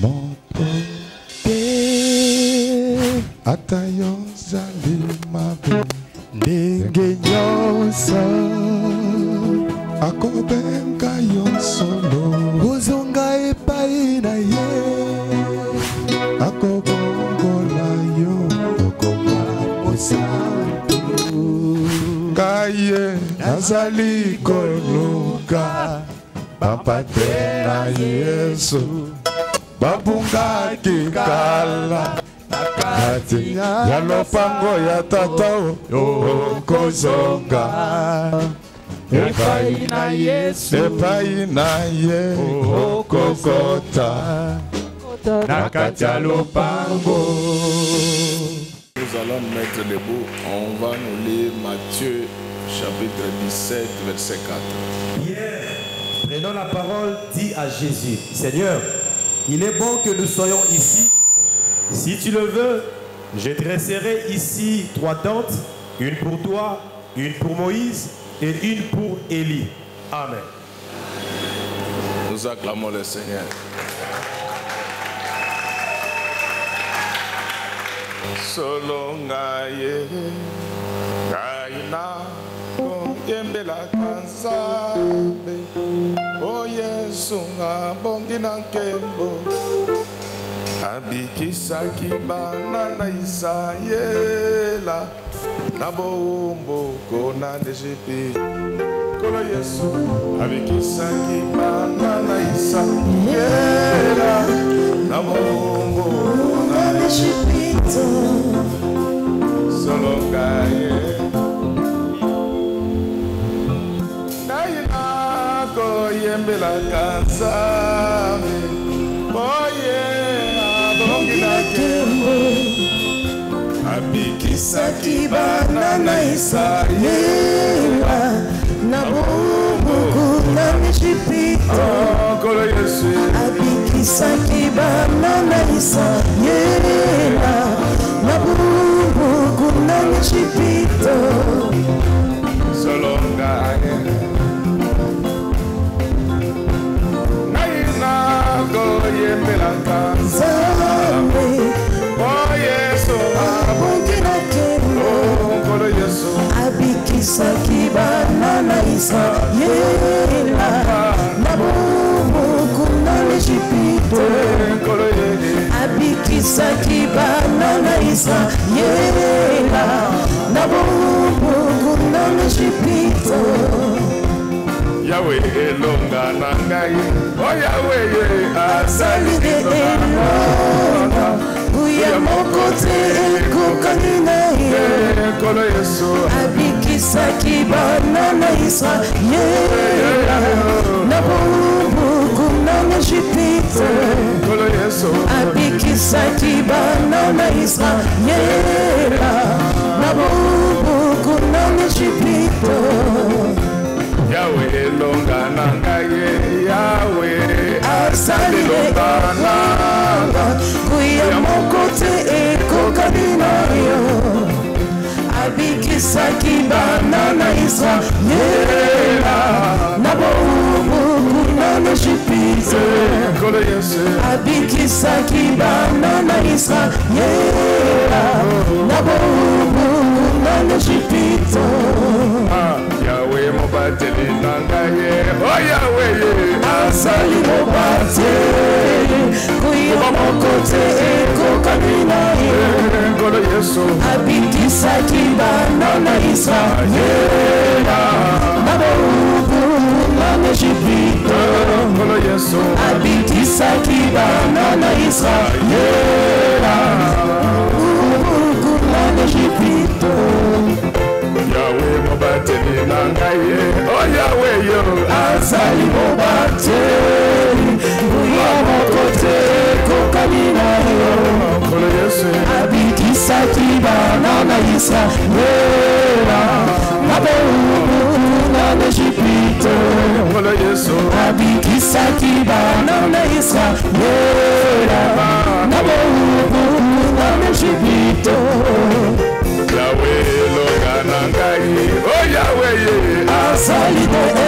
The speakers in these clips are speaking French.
motote atayo zali mabe ndenge nyonso akobenga yo solo ozonga epai na ye akobongola yo okoma posantu kaye nazali koluka bapate na Yesu babungaki kala nakati ya lopango ya tata okozonga epai na Yesu epai na ye okokota nakati ya lopango. Nous allons nous mettre debout. On va nous lire Matthieu chapitre 17 verset 4. Prenons la parole, dit à Jésus, Seigneur, il est bon que nous soyons ici. Si tu le veux, je dresserai ici 3 tentes, une pour toi, une pour Moïse et une pour Élie. Amen. Nous acclamons le Seigneur. Solo ngaye ngaina yembela kanzabe o Yesu ngabongi na nkembo abikisaki bana na Isayela na bombo kona dejepi kolo Yesu abikisaki bana na Isayela na bombo kona dejepi solo ngaye ngaina ko yembela kanzabe oye abongi na nkembo abikisaki bana na Isayela na bombo na Ejipito kolo Yesu abikisaki bana na Isayela na bombo na Ejipito solo ngaye ngaina ko yembela kanzabe oye so abongi na nkembo kolo Yesu abikisaki bana na Isayela na bombo na Ejipito abikisaki bana na Isayela na bombo na Ejipito Yahweh elonga na ngai o Yahweh asali elonga uya moko te ekokani na ye kolo Yesu abikisaki bana na Isayela na bombo na Ejipito kolo Yesu abikisaki bana na Isayela na bombo na Ejipito Yahweh elonga na ngai Yahweh asali elonga na kuya moko te ekokani na yo abikisaki bana na Isayela na bombo na Ejipito kolo Yesu abikisaki bana na Isayela na bombo na Ejipito Yahweh mobateli na ngai o Yahweh asali mobateli kuya moko te ekokani na yo kolo Yesu abikisaki bana na Isayela na bombo na Ejipito kolo Yesu abikisaki bana na Isayela na Ejipito Yahweh mobateli na ngai o Yahweh yo asali mobateli kuya moko te ekokani na yo kolo Yesu abikisaki bana na Isayela na bombo na Ejipito kolo Yesu abikisaki bana na Isayela na bombo na Ejipito Yahweh elonga na ngai o Yahweh asali elonga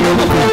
Hallelujah.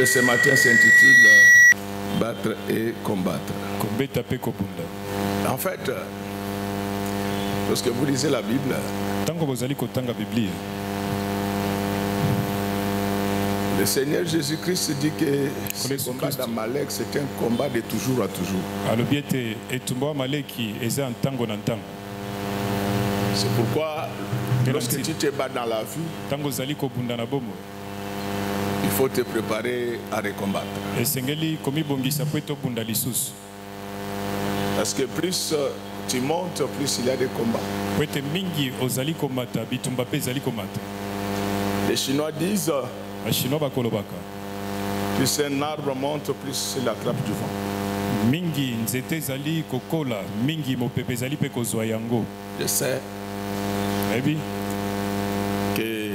ce matin s'intitule Battre et combattre. En fait, lorsque vous lisez la Bible, le Seigneur Jésus-Christ dit que ce combat d'Amalek, c'est un combat de toujours à toujours. C'est pourquoi, lorsque tu te bats dans la vie, il faut te préparer à recombattre. Parce que plus tu montes, plus il y a des combats. Les Chinois disent, plus un arbre monte, plus il attrape du vent. Je sais que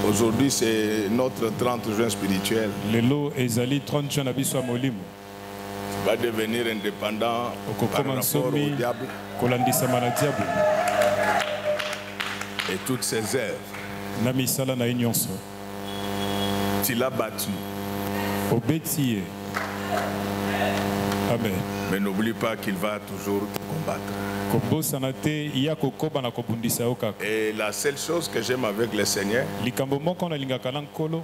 aujourd'hui c'est notre 30 juin spirituel. Tu vas devenir indépendant par rapport au diable et toutes ses œuvres. Tu l'as battu. Amen. Mais n'oublie pas qu'il va toujours te combattre. Et la seule chose que j'aime avec le Seigneur,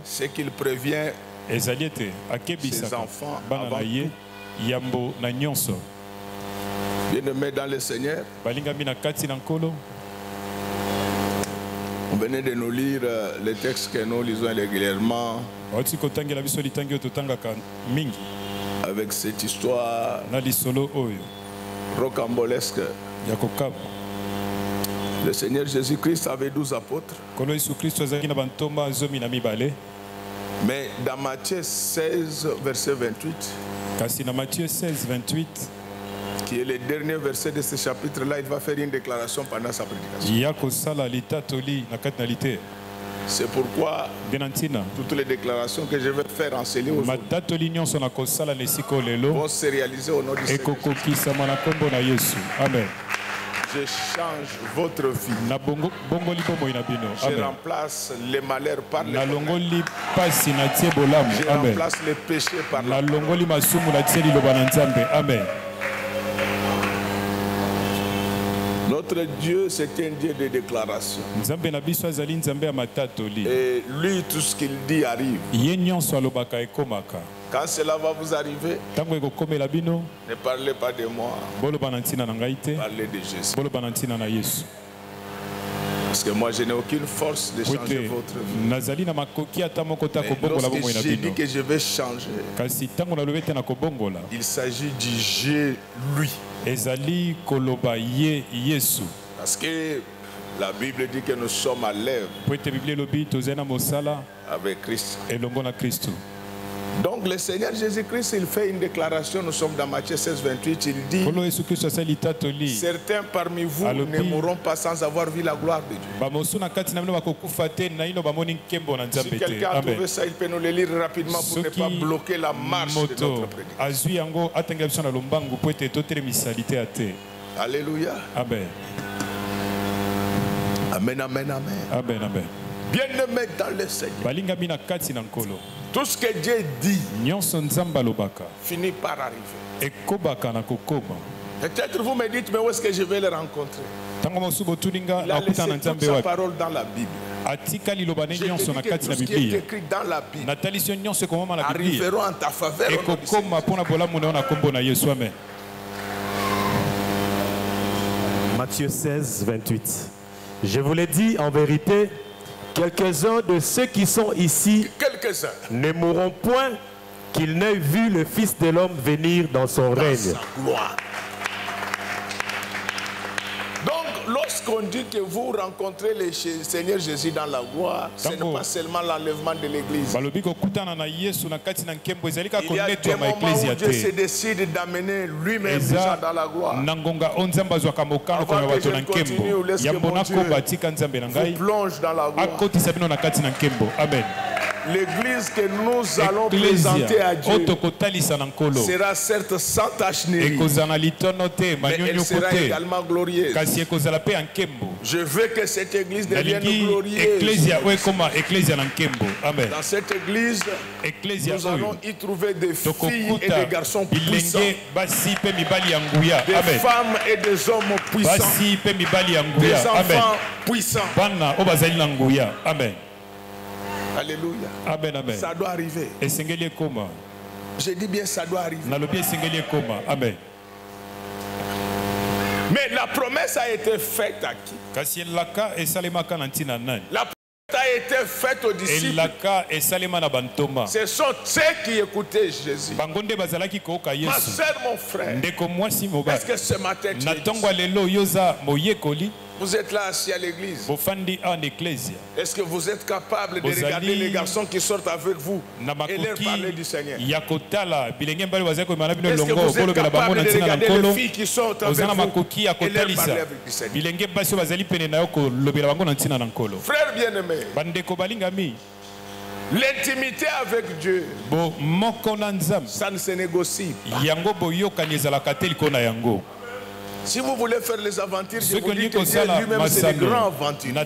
c'est qu'il prévient ses enfants avant tout. Bien-aimés dans le Seigneur, on venait de nous lire les textes que nous lisons régulièrement avec cette histoire rocambolesque. Le Seigneur Jésus-Christ avait 12 apôtres. Mais dans Matthieu 16, verset 28, qui est le dernier verset de ce chapitre-là, il va faire une déclaration pendant sa prédication. C'est pourquoi toutes les déclarations que je vais faire en ce lieu aujourd'hui vont se réaliser au nom du Seigneur. Amen. Je change votre vie. Je remplace les malheurs par les bonheurs. Je remplace les péchés par la Amen. Notre Dieu, c'est un Dieu de déclaration. Et lui, tout ce qu'il dit arrive. Quand cela va vous arriver, ne parlez pas de moi. Parlez de Jésus. Parce que moi, je n'ai aucune force de changer votre vie. Mais lorsque j'ai dit que je vais changer, il s'agit du J, lui. Parce que la Bible dit que nous sommes à l'œuvre avec Christ. Donc le Seigneur Jésus-Christ, il fait une déclaration, nous sommes dans Matthieu 16, 28, il dit, certains parmi vous ne mourront pas sans avoir vu la gloire de Dieu. Si quelqu'un a trouvé ça, il peut nous le lire rapidement pour ne pas bloquer la marche de notre prédication. Alléluia. Amen. Amen, amen, amen. Amen, amen. Bien-aimé dans le Seigneur, tout ce que Dieu dit finit par arriver. Peut-être vous me dites, mais où est-ce que je vais le rencontrer? Il a laissé toute sa parole dans la Bible. Je te dis que tout ce qui est écrit dans la Bible arriveront en ta faveur. Matthieu 16, 28. Je vous l'ai dit en vérité, quelques-uns de ceux qui sont ici ne mourront point qu'ils n'aient vu le Fils de l'homme venir dans son règne. Donc, lorsqu'on dit que vous rencontrez le Seigneur Jésus dans la gloire, ce n'est pas seulement l'enlèvement de l'église. Il y a des moments où Dieu se décide d'amener lui-même les gens dans la gloire. Avant que je continue, laisse que mon Dieu vous plonge dans la gloire. Amen. l'église que nous allons présenter à Dieu sera certes sans tache ni ride, mais elle sera également glorieuse. Je veux que cette église devienne glorieuse. Dans cette église, nous allons y trouver des filles et des garçons puissants, des femmes et des hommes puissants, des enfants puissants. Amen. Alléluia. Amen, amen. Ça doit arriver. Je dis bien ça doit arriver. Amen. Mais la promesse a été faite à qui? La promesse a été faite aux disciples. Ce sont ceux qui écoutaient Jésus. Ma soeur, mon frère, est-ce que ce matin vous êtes là assis à l'église? Est-ce que vous êtes capable de regarder les garçons qui sortent avec vous et leur parler du Seigneur? Est-ce que vous êtes capable de regarder les filles qui sortent avec vous et leur parler avec du Seigneur? Frères bien-aimés, l'intimité avec Dieu, ça ne se négocie pas. Si vous voulez faire les aventures, je vous dis que Dieu lui-même c'est le grand aventurier. Dans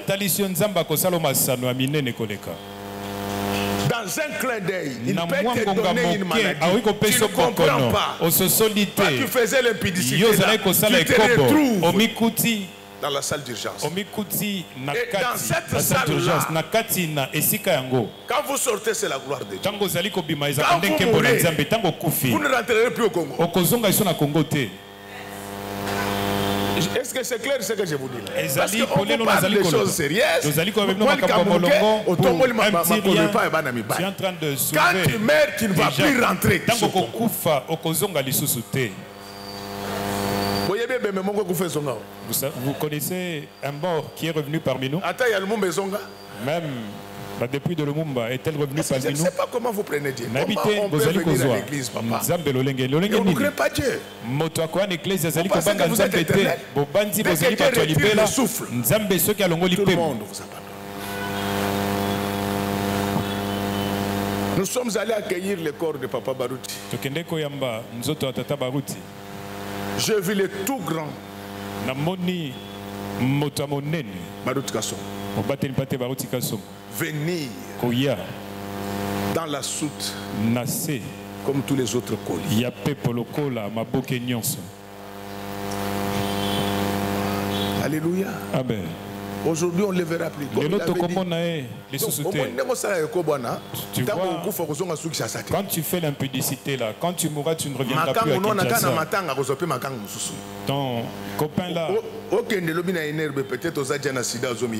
un clin d'œil, il peut te donner une maladie. Tu ne comprends pas. Toi, tu faisais l'impudicité là, tu te retrouves dans la salle d'urgence. Et dans cette salle-là, quand vous sortez, c'est la gloire de Dieu. Quand vous mourrez, vous ne rentrerez plus au Congo. Est-ce que c'est clair ce que je vous dis? Parce qu'on vous parle des choses sérieuses. Tu es en train de sauver. Quand tu meurs, tu ne vas plus rentrer. Vous connaissez un mort qui est revenu parmi nous? Même depuis de Lumumba est-elle revenue parmi nous? Je ne sais pas comment vous prenez Dieu. Comment on peut venir à l'église, papa? Et on ne crée pas Dieu. Vous pensez que vous êtes éternel? Dès que Dieu retire le souffle, tout le monde vous abandonne. Nous sommes allés accueillir le corps de Papa Baruti. J'ai vu le tout grand Baruti Kasson venir dans la soute comme tous les autres colis. Alléluia. Amen. Aujourd'hui, on ne le verra plus. Tu vois, quand tu fais l'impudicité là, quand tu mourras, tu ne reviendras plus à Kinshasa. Ton copain là,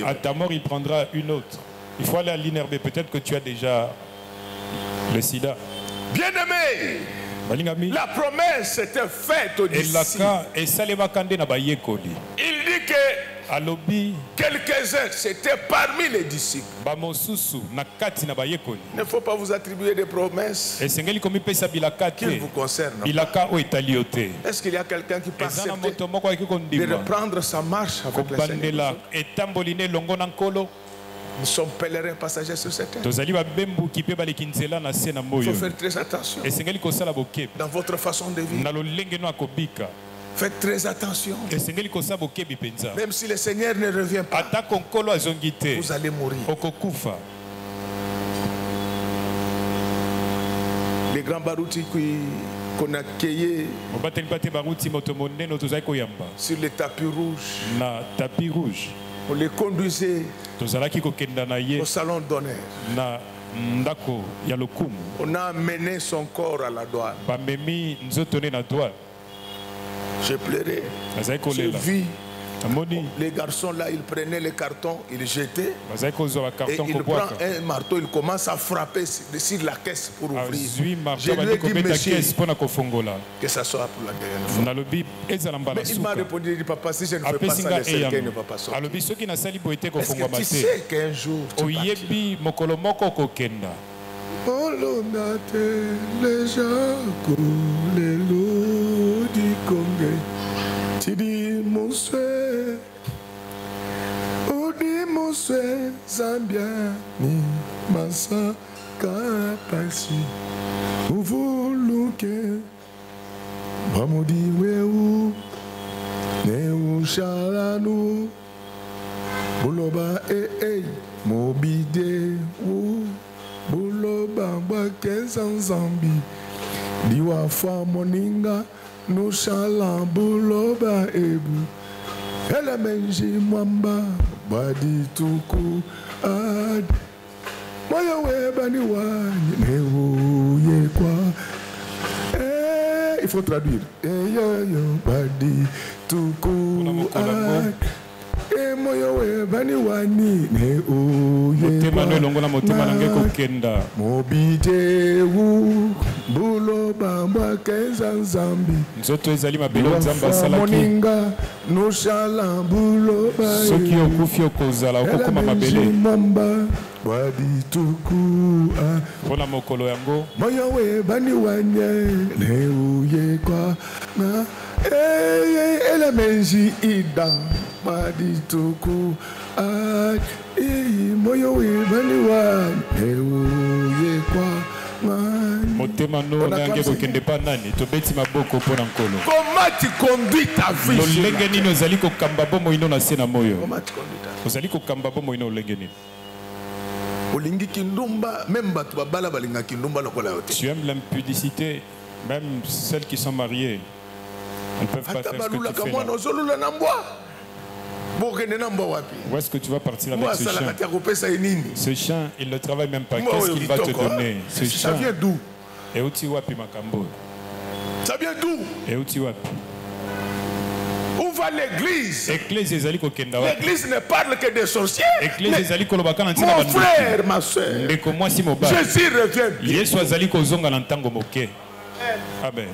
à ta mort, il prendra une autre. Il faut aller à l'INRB. Peut-être que tu as déjà le sida. Bien-aimé, la promesse était faite aux disciples. Il dit que quelques-uns, c'était parmi les disciples. Il ne faut pas vous attribuer des promesses qui ne vous concernent pas. Est-ce qu'il y a quelqu'un qui peut accepter de reprendre sa marche avec le Seigneur? Nous sommes pèlerins passagers sur cette terre. Il faut faire très attention dans votre façon de vivre. Faites très attention. Même si le Seigneur ne revient pas, vous allez mourir. Les grands Baruti qu'on a cueillis sur les tapis rouges, on les conduisait au salon d'honneur. On a amené son corps à la douane. J'ai pleuré. J'ai vu les garçons là, ils prenaient les cartons, ils jetaient. Et il prend un marteau, il commence à frapper sur la caisse pour ouvrir. Je lui ai dit, monsieur, que ça soit pour la dernière fois. Mais il m'a répondu, il dit, papa, si je ne fais pas ça, le cercueil ne va pas sortir. Est-ce que tu sais qu'un jour tu partiras? Tidi Moussé, Odi Moussé, Zambia, ni Massa, pasi uvuluke bamudi weu ne ushalanu buloba mobide wu buloba bwakeza nzambi diwa fa moninga nushala buloba ebu elemenji mwamba badi tuku ad moyo webani wani neuye kwa il faut traduire yo badi tuku ad moyo webani wani neuye kwa mobite wu buloba mwakeza nzambi nzoto ezali mabelo nzamba asalaki noshala buloba soki okufi okozala okokoma mabele mpona mokolo yango moyo webani wanye neuye kwa na elemenji ida badituku moyo webani wanye neuye kwa motema no nange kokende pa nani tobeti maboko mpona nkolo. Comment tu conduis ta vie? lolenge nini ozali kokamba bomo ino na se na moyo? ozali kokamba bomo ino lolenge nini? olingi kindumba même bato babala balinga kindumba lokola yo te. Tu aimes l'impudicité, même celles qui sont mariées elles peuvent pas faire ce que tu fais là. Où est-ce que tu vas partir avec ce chien? Ce chien, il ne travaille même pas. Qu'est-ce qu'il va te donner? Ce chien, ça vient d'où? Et où tu vas, Makambo? Ça vient d'où? Et où tu vas? Où va l'église? L'église ne parle que des sorciers. Mon frère, ma soeur, Jésus revient. Amen.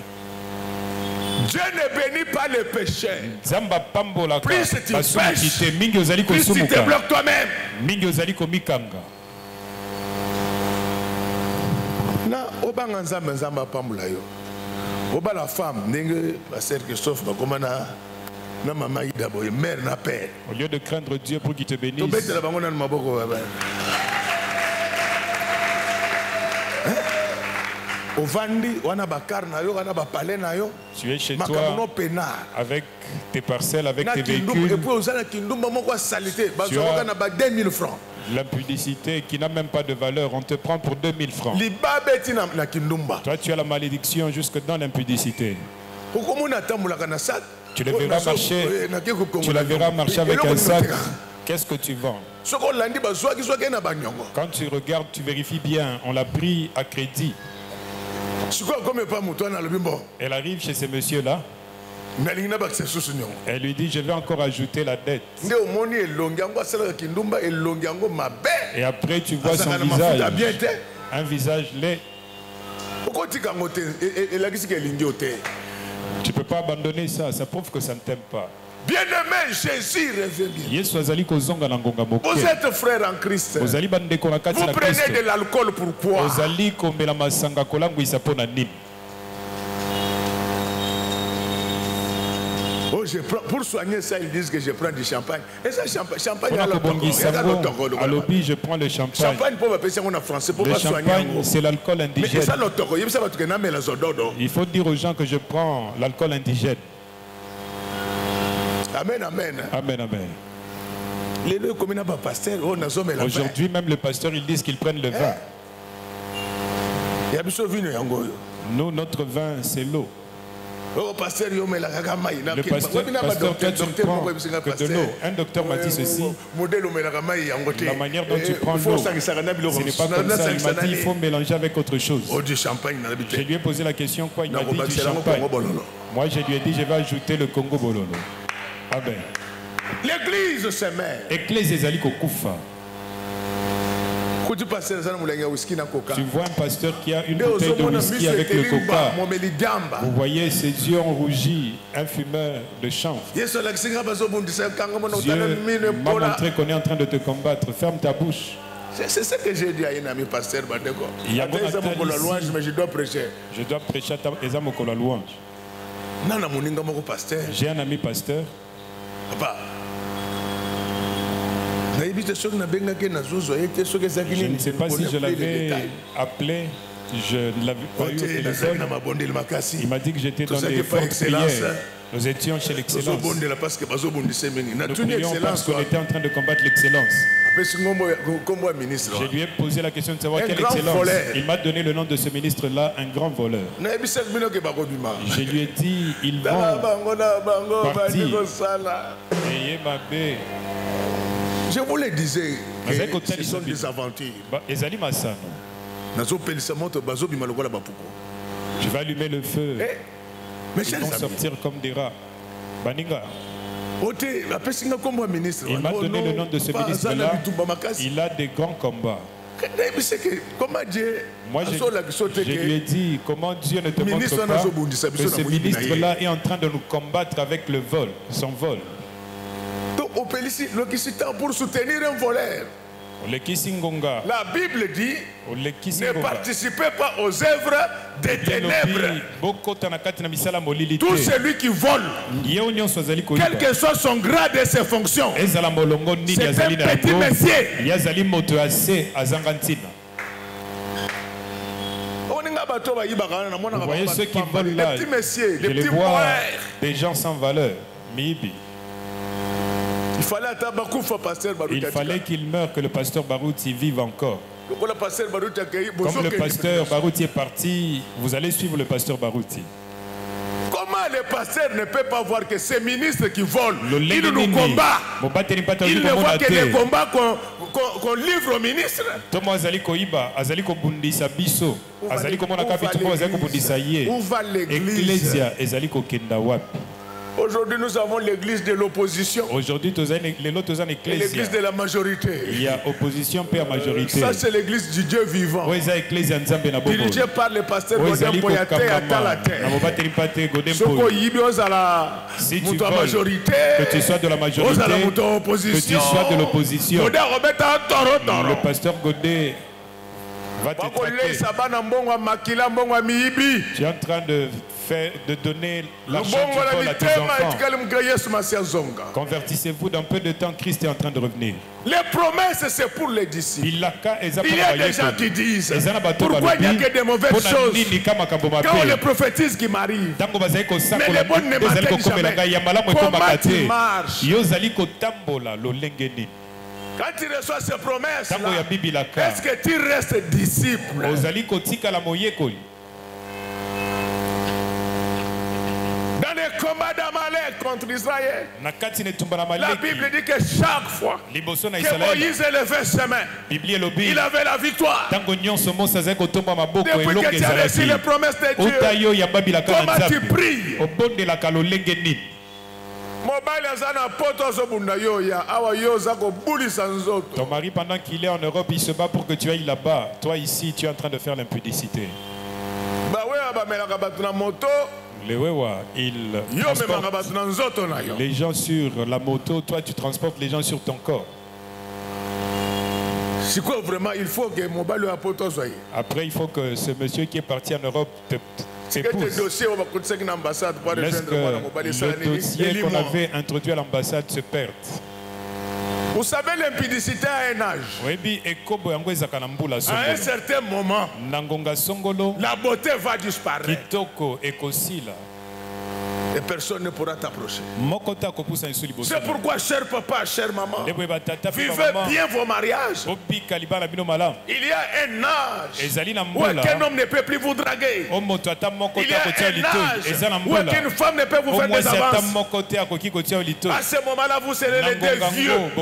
Dieu ne bénit pas les pécheurs. Plus tu pêches, plus tu te bloques toi-même. Na obanga nzamba nzamba pambola yo. Oba la femme ndenge pasteur Christophe bakomana na mama Ida boye mère na père. Au lieu de craindre Dieu pour qu'il te bénisse. Tobetela bango na maboko baba. Tu es chez toi avec tes parcelles, avec tes véhicules. Tu as l'impudicité qui n'a même pas de valeur. On te prend pour 2000 francs. Toi, tu as la malédiction jusque dans l'impudicité. Tu le verras marcher. Tu la verras marcher avec un sac. Qu'est-ce que tu vends? Quand tu regardes, tu vérifies bien. On l'a pris à crédit. Elle arrive chez ce monsieur-là. Elle lui dit, je vais encore ajouter la dette. Et après, tu vois son visage. Un visage laid. Tu ne peux pas abandonner ça. Ça prouve que ça ne t'aime pas. Bien-aimé, Jésus revient bien. Vous êtes frères en Christ. Vous prenez de l'alcool pourquoi? Oh, pour soigner ça, ils disent que je prends du champagne. Et ça, champagne, je prends le champagne. Champagne pour en français, pour le champagne, c'est l'alcool indigène. Il faut dire aux gens que je prends l'alcool indigène. Amen, amen. Amen, amen. Aujourd'hui, même le pasteur, ils disent qu'ils prennent le vin. Nous, notre vin, c'est l'eau. Le pasteur, toi, tu ne prends que de l'eau. Un docteur m'a dit ceci. La manière dont tu prends l'eau, ce n'est pas comme ça. Il m'a dit, il faut mélanger avec autre chose. Je lui ai posé la question, quoi? Il m'a dit du champagne. Moi, je lui ai dit, je vais ajouter le Congo Bololo. Amen. L'église se met. Église ezali kokufa. Tu vois un pasteur qui a une bouteille de whisky avec le coca. Vous voyez ses yeux ont rougi, un fumeur de chanvre. Dieu m'a montré qu'on est en train de te combattre. Ferme ta bouche. C'est ce que j'ai dit à un ami pasteur Badeko. Mais je dois prêcher. Je dois prêcher à la louange. J'ai un ami pasteur. Papa. ne sais pas si je l'avais appelé, je ne l'avais pas eu au téléphone. Il m'a dit que j'étais dans des fortes prières. Nous étions chez l'excellence. Nous prions parce qu'on était en train de combattre l'excellence. Je lui ai posé la question de savoir quelle excellence. Il m'a donné le nom de ce ministre-là, un grand voleur. Je lui ai dit, ils vont partir. Je vous le disais, ce sont des aventures. Je vais allumer le feu. Ils vont sortir comme des rats. Baninga. Il m'a donné le nom de ce ministre-là. Il a des grands combats. Moi, je lui ai dit comment Dieu ne te montre pas que ce ministre-là est en train de nous combattre avec le vol, son vol. Pour soutenir un voleur. La Bible dit ne participez pas aux œuvres des ténèbres. Tout celui qui vole, quel que soit son grade et ses fonctions, c'est un petit messier. Vous voyez ceux qui volent là, je les vois, des gens sans valeur. Il fallait qu'il meure, que le pasteur Barouti vive encore. Comme le pasteur Barouti est parti, vous allez suivre le pasteur Barouti. Comment le pasteur ne peut pas voir que ces ministres qui volent, ils nous combattent. Il ne voit que les combats qu'on livre aux ministres. Où va l'église? Aujourd'hui, nous avons l'église de l'opposition. Aujourd'hui, l'église de la majorité. Il y a opposition et majorité. Ça, c'est l'église du Dieu vivant. Dirigée par le pasteur Godin Boyate à Talate. Si tu voles, que tu sois de la majorité, que tu sois de l'opposition, le pasteur Godin va te traquer. Tu es en train de donner l'argent à tes enfants. Convertissez-vous dans peu de temps, Christ est en train de revenir. Les promesses, c'est pour les disciples. Il y a des gens qui disent pourquoi il n'y a que des mauvaises choses. Quand on les prophétise qui m'arrivent, mais les bonnes ne m'atteignent jamais. Comment tu marches? Quand tu reçois ces promesses-là, est-ce que tu restes disciple? Dans les combats d'Amalek contre Israël, la Bible dit que chaque fois que Moïse élevait ses mains, il avait la victoire. Depuis que tu as reçu les promesses de Dieu, comment tu pries? Ton mari, pendant qu'il est en Europe, il se bat pour que tu ailles là-bas. Toi ici, tu es en train de faire l'impudicité. Les Wewa, ils transportent les gens sur la moto, toi tu transportes les gens sur ton corps. Après, il faut que ce monsieur qui est parti en Europe t'épouse. Laisse que le dossier qu'on avait introduit à l'ambassade se perde. Vous savez, l'impudicité a un âge. À un certain moment, la beauté va disparaître. Et personne ne pourra t'approcher. C'est pourquoi, cher papa, chère maman, vivez bien vos mariages. Il y a un âge où aucun homme ne peut plus vous draguer. Il y a un âge où aucune femme ne peut vous faire des avances. À ce moment-là, vous serez les deux vieux.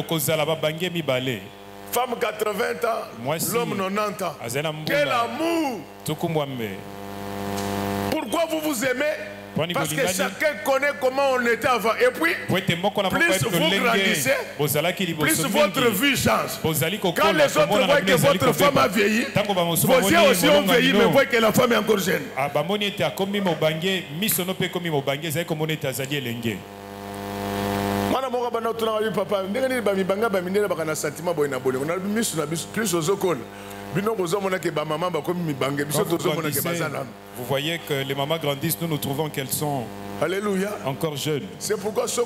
Femme 80 ans, l'homme 90 ans. Quel amour! Pourquoi vous vous aimez? Parce que chacun connaît comment on était avant. Et puis, plus vous grandissez, plus votre vie change. Quand les autres voient que votre femme a vieilli, vos yeux aussi ont vieilli, mais voient que la femme est encore jeune. Vous voyez que les mamans grandissent, nous trouvons qu'elles sont Alléluia. Encore jeune. C'est pourquoi c'est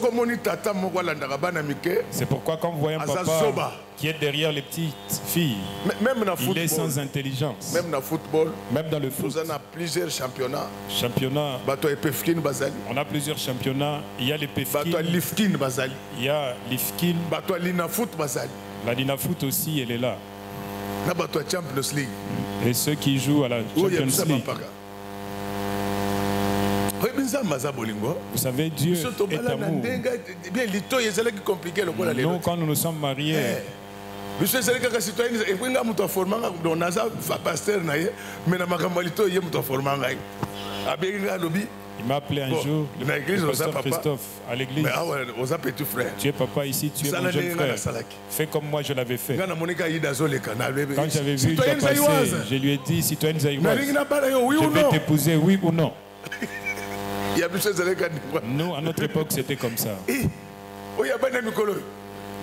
pourquoi quand vous voyez un papa qui est derrière les petites filles, il est sans intelligence. Même dans le football, même dans le foot, on a plusieurs championnats. On a plusieurs championnats. Il y a les Pefkin. Il y a l'Ifkin. La Linafoot aussi, elle est là. Et ceux qui jouent à la Champions League. Vous savez, Dieu est amour. Nous, quand nous nous sommes mariés, il m'a appelé un jour, le pasteur Christophe, à l'église. Tu es papa ici, tu es mon jeune frère. Fais comme moi je l'avais fait. Quand j'avais vu Ida passer, je lui ai dit, citoyenne Zaïroise, je vais t'épouser, oui ou non? Nous, à notre époque, c'était comme ça.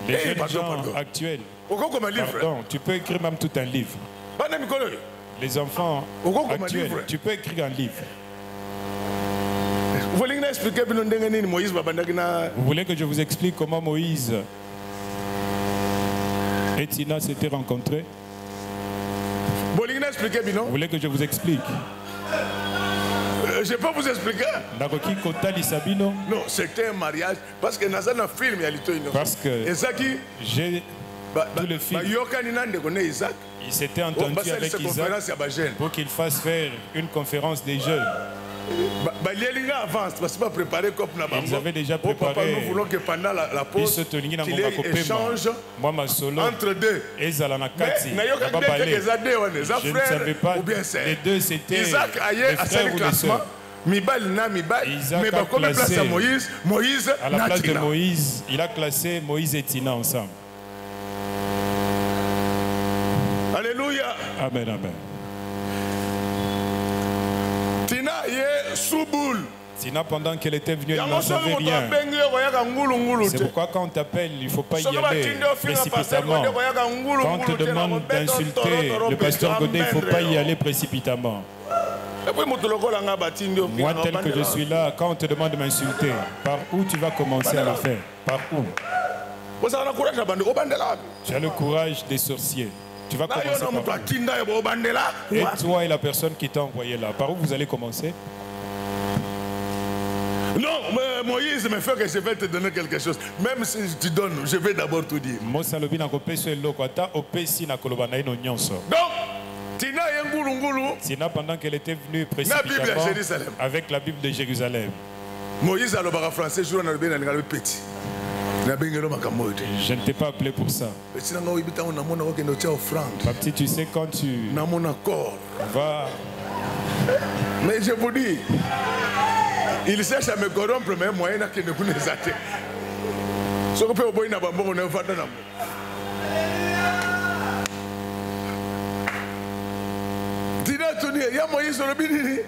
Les jeunes gens actuels, pardon, tu peux écrire même tout un livre. Les enfants actuels, tu peux écrire un livre. Vous voulez que je vous explique comment Moïse et Tina s'étaient rencontrés? Vous voulez que je vous explique? Je peux vous expliquer. Non, c'était un mariage. Parce que dans un film, il y a j'ai tout le film. Il s'était entendu avec Isaac pour qu'il fasse faire une conférence des jeunes. Ils avaient déjà préparé. Nous voulons que pendant la pause, qu'il y ait échange entre deux. Je ne savais pas. Les deux, c'était Isaac les frères ou les sœurs. Isaac a classé, à la place de Moïse, il a classé Moïse et Tina ensemble. Alléluia. Amen, amen. Tina est sous boule. Tina, pendant qu'elle était venue, elle n'en savait rien. C'est pourquoi quand on t'appelle, il ne faut pas y aller précipitamment. Quand on te demande d'insulter le pasteur Godet, il ne faut pas y aller précipitamment. Moi, tel que je suis là, quand on te demande de m'insulter, par où tu vas commencer à le faire? Par où? Tu as le courage des sorciers. Tu vas commencer par où? Et toi et la personne qui t'a envoyé là, par où vous allez commencer? Non, mais Moïse me fait que je vais te donner quelque chose. Même si tu donnes, je vais d'abord tout dire. Donc, Tina, pendant qu'elle était venue précipitamment avec la Bible de Jérusalem, Moïse a le français, je ne t'ai pas appelé pour ça. Papti, tu sais quand tu vas... Mais je vous dis, il cherche à me corrompre, mais moi, je ne connais pas. Ce que peut vous dire, on ne va pas. Il y a Moïse sur le bini.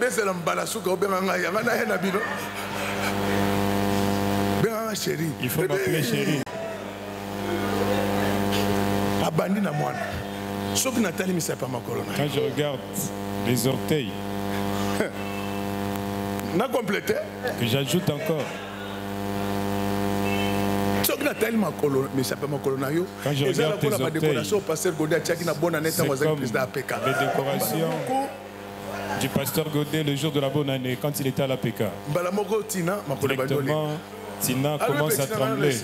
C'est l'embalasuka au Benanga. Il faut m'appeler chérie. Quand je regarde les orteils, que j'ajoute encore. Quand je regarde tes orteils, c'est comme les décorations du pasteur Godet le jour de la bonne année, quand il était à l'APK. Directement, Tina commence à trembler.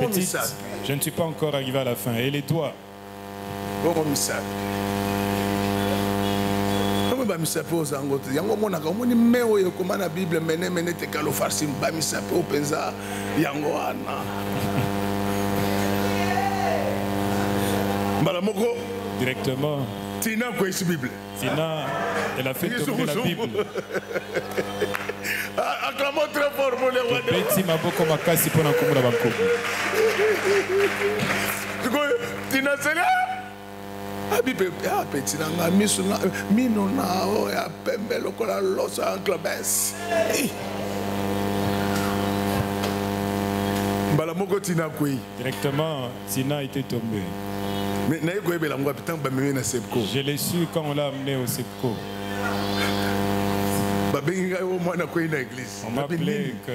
Petite, je ne suis pas encore arrivé à la fin. Et les doigts? Directement, Tina, elle a fait tomber la Bible. Acclamons très fort pour les rois. Tina, c'est là. Directement, Tina était tombée. Je l'ai su quand on l'a amené au SEPCO. On m'a appelé que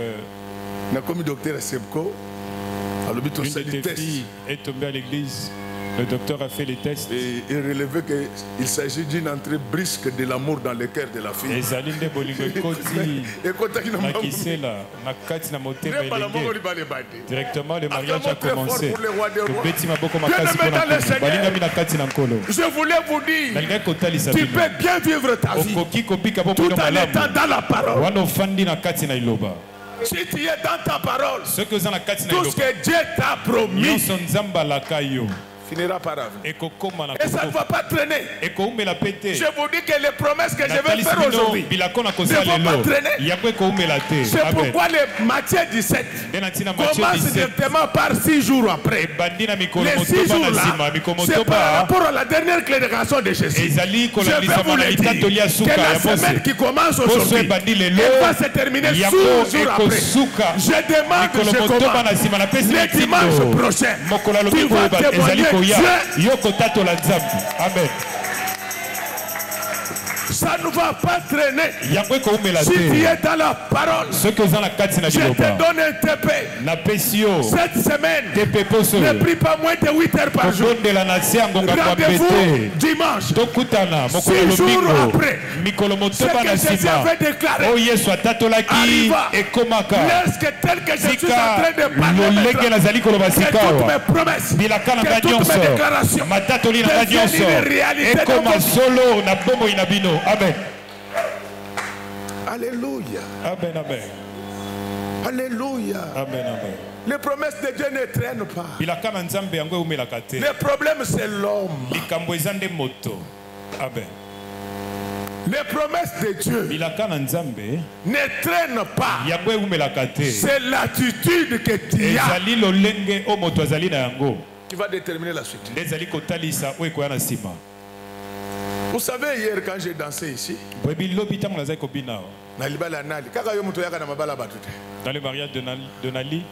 une de tes filles est tombée à l'église. Le docteur a fait les tests. Et il relevait qu'il s'agit d'une entrée brusque de l'amour dans le cœur de la fille. Directement, le mariage a commencé. Je voulais vous dire, tu peux bien vivre ta vie tout en étant dans la parole. Si tu es dans ta parole, tout ce que Dieu t'a promis finira par arriver. Et ça ne va pas traîner. Je vous dis que les promesses que je vais faire aujourd'hui ne vont pas traîner. C'est pourquoi le Matthieu 17 commence directement par 6 jours après. Les 6 jours là, c'est par rapport à la dernière déclaration de Jésus. Je vais vous le dire que la semaine qui commence aujourd'hui, elle va se terminer 6 jours après. Je demande que je commence le dimanche prochain. Tu vas témoigner. Amen. Ça ne va pas traîner. Si tu es dans la parole, je te donne un TP. Cette semaine, ne prie pas moins de 8 heures par jour. Rendez-vous dimanche. 6 jours après, ce que Jésus avait déclaré arriva. Laisse tel que je suis en train de parler, que toutes mes promesses, que toutes mes déclarations deviennent une réalité de mon vie. Amen. Alléluia. Amen, amen. Alléluia. Amen, amen. Les promesses de Dieu ne traînent pas. Le problème, c'est l'homme. Amen. Les promesses de Dieu ne traînent pas. C'est l'attitude que tu as qui va déterminer la suite. Vous savez, hier quand j'ai dansé ici, dans le mariage de Nali,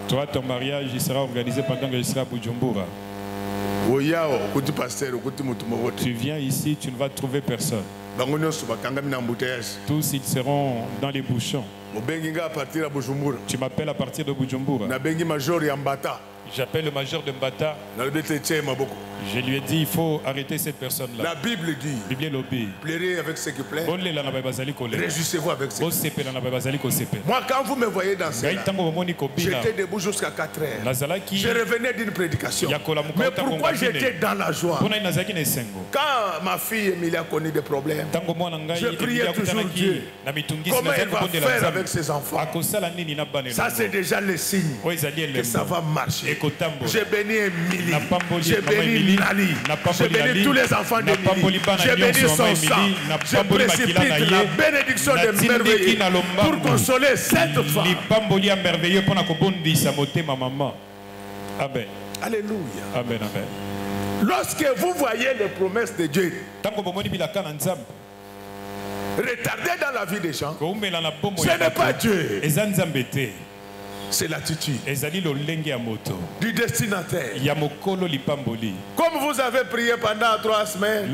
toi, ton mariage il sera organisé pendant que je serai à Bujumbura. Tu viens ici, tu ne vas trouver personne. Tous ils seront dans les bouchons. Tu m'appelles à partir de Bujumbura. J'appelle le major de Mbata. Je lui ai dit il faut arrêter cette personne-là. La Bible dit pleurez avec ce qui plaît. Réjouissez-vous avec ce qui plaît. Moi, quand vous me voyez danser là, j'étais debout jusqu'à 4 heures. Je revenais d'une prédication. Mais pourquoi j'étais dans la joie? Quand ma fille Emilia a connu des problèmes, je priais toujours Dieu. Comment elle va faire avec ses enfants? Ça, c'est déjà le signe que ça va marcher. J'ai béni Emilie, j'ai béni Nali, j'ai béni tous les enfants d'Emilie, j'ai béni son sang, je précipite la bénédiction de merveilleux pour consoler cette femme. Amen. Alléluia. Amen, amen. Lorsque vous voyez les promesses de Dieu retardées dans la vie des gens, ce n'est pas Dieu. C'est l'attitude du destinataire. Comme vous avez prié pendant 3 semaines,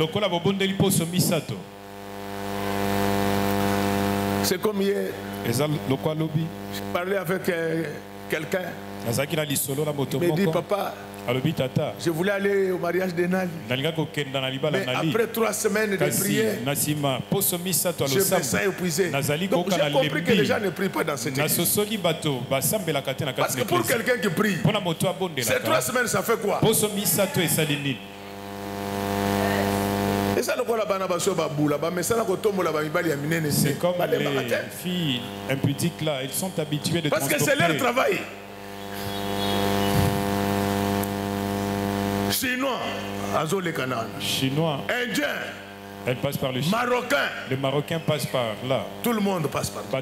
c'est comme hier. Je parlais avec quelqu'un. Il me dit, papa, je voulais aller au mariage de Nali. Mais après 3 semaines de prière, je me sens épuisé. Donc j'ai compris que les gens ne prient pas dans cette église. Parce que pour quelqu'un qui prie, ces 3 semaines, ça fait quoi? Et ça, c'est comme les filles impudiques là, elles sont habituées de parce que c'est leur travail. Chinois, Indien, elle passe par le Marocain. Les Marocains passent par là. Tout le monde passe par là.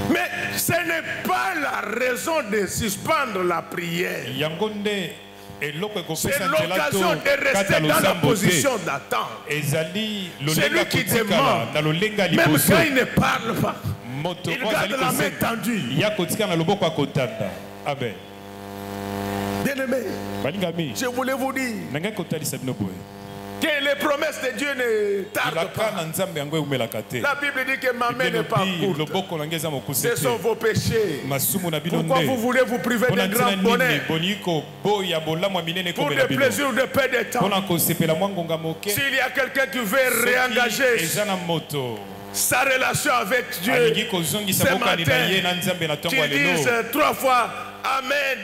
Mais ce n'est pas la raison de suspendre la prière. C'est l'occasion de rester dans la position d'attente. Celui qui demande, même quand il ne parle pas, il garde la main tendue. Bien-aimé, je voulais vous dire que les promesses de Dieu ne tardent pas. La Bible dit que ma main n'est pas courte. Ce sont vos péchés. Pourquoi vous voulez vous priver d'un grand bonheur pour des plaisirs de paix de temps? S'il y a quelqu'un qui veut réengager sa relation avec Dieu ce matin, tu dises 3 fois Amen,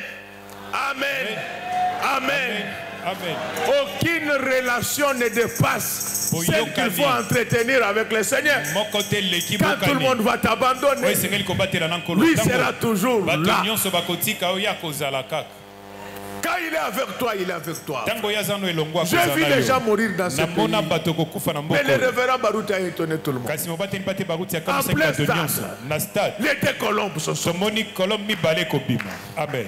Amen, Amen. Amen. Aucune relation ne dépasse celle qu'il faut entretenir avec le Seigneur. Quand tout le monde va t'abandonner, lui sera toujours là. Quand il est avec toi, il est avec toi. J'ai vu les gens mourir dans ce pays. Mais le révérend Baruch a étonné tout le monde. En plein stade, les deux colombes se sont. Amen.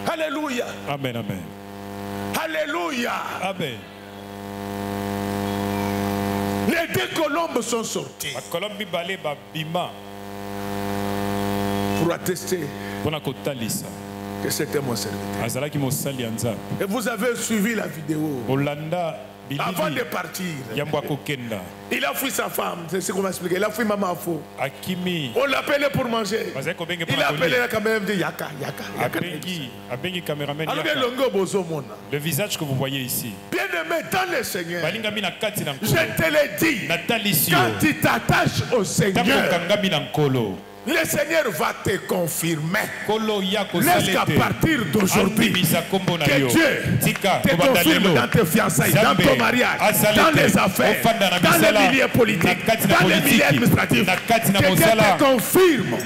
Alléluia. Amen, amen. Alléluia. Amen. Les deux colombes sont sorties pour attester que c'était mon serviteur. Et vous avez suivi la vidéo. Avant de partir, il a fui sa femme, c'est ce qu'on m'a expliqué. Il a fui maman faux. On l'appelait pour manger. Il a appelé la caméra, il dit Yaka, Yaka, le visage que vous voyez ici. Bien-aimé dans le Seigneur, je te l'ai dit, quand tu t'attaches au Seigneur, le Seigneur va te confirmer. Laisse qu'à partir d'aujourd'hui, que Dieu te confirme dans tes fiançailles, dans ton mariage, dans les affaires, dans les milieux politiques, dans les milieux administratifs. Que Dieu te confirme.